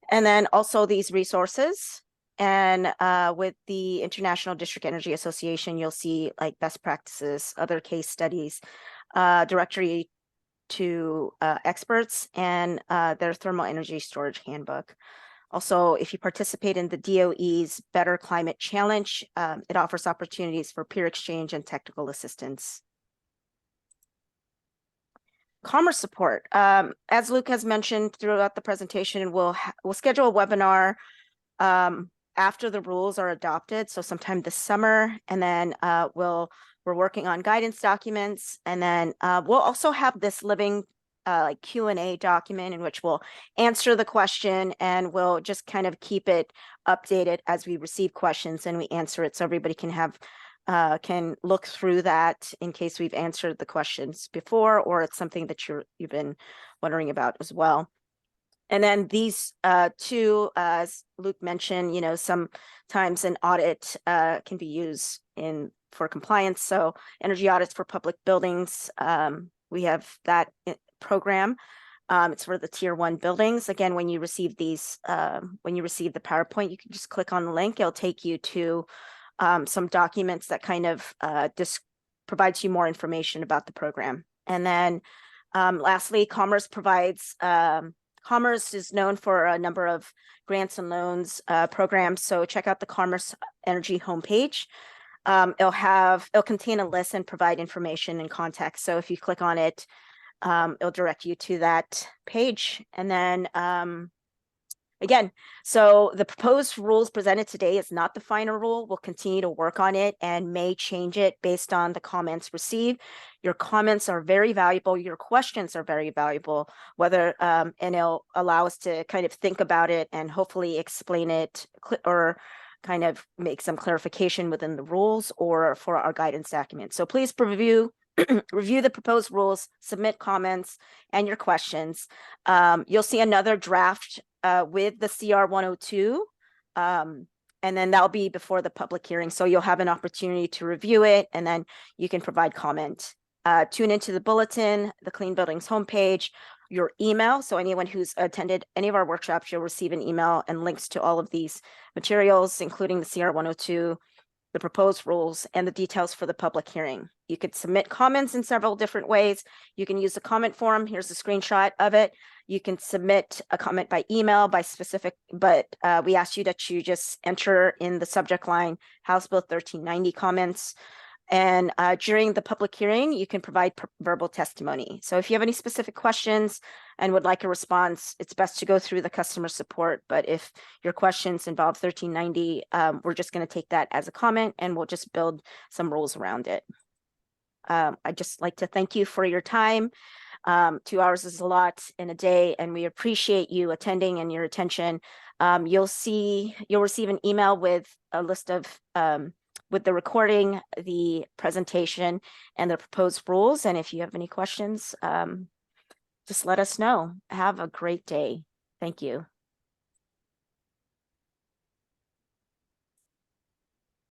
And then also these resources. And with the International District Energy Association, you'll see like best practices, other case studies, directory to experts, and their thermal energy storage handbook. Also, if you participate in the DOE's Better Climate Challenge, it offers opportunities for peer exchange and technical assistance. Commerce support. As Luke has mentioned throughout the presentation, we'll schedule a webinar after the rules are adopted, so sometime this summer, and then we're working on guidance documents, and then we'll also have this living like Q&A document in which we'll answer the question, and we'll just kind of keep it updated as we receive questions and we answer it, so everybody can look through that in case we've answered the questions before, or it's something that you've been wondering about as well. And then these two, as Luke mentioned, sometimes an audit can be used for compliance. So energy audits for public buildings, we have that program. It's for the tier 1 buildings. Again, when you receive these, when you receive the PowerPoint, you can just click on the link. It'll take you to some documents that kind of provides you more information about the program. And then lastly, Commerce provides Commerce is known for a number of grants and loans programs, so check out the Commerce Energy homepage. It'll contain a list and provide information and context. So if you click on it, it'll direct you to that page. And then again, so the proposed rules presented today is not the final rule. We'll continue to work on it and may change it based on the comments received. Your comments are very valuable. Your questions are very valuable, and it'll allow us to kind of think about it and hopefully explain it or kind of make some clarification within the rules or for our guidance document. So please review the proposed rules, submit comments and your questions. You'll see another draft with the CR 102, and then that'll be before the public hearing. So you'll have an opportunity to review it, and then you can provide comment. Tune into the bulletin, the Clean Buildings homepage, your email. So anyone who's attended any of our workshops, you'll receive an email and links to all of these materials, including the CR 102, the proposed rules, and the details for the public hearing. You could submit comments in several different ways. You can use the comment form. Here's a screenshot of it. You can submit a comment by email, by specific, but we ask you that you just enter in the subject line House Bill 1390 comments. And during the public hearing, you can provide verbal testimony. So if you have any specific questions and would like a response, it's best to go through the customer support. But if your questions involve 1390, we're just going to take that as a comment and we'll just build some rules around it. I'd just like to thank you for your time. 2 hours is a lot in a day, and we appreciate you attending and your attention. You'll receive an email with a list of with the recording, the presentation, and the proposed rules. And if you have any questions, just let us know. Have a great day. Thank you.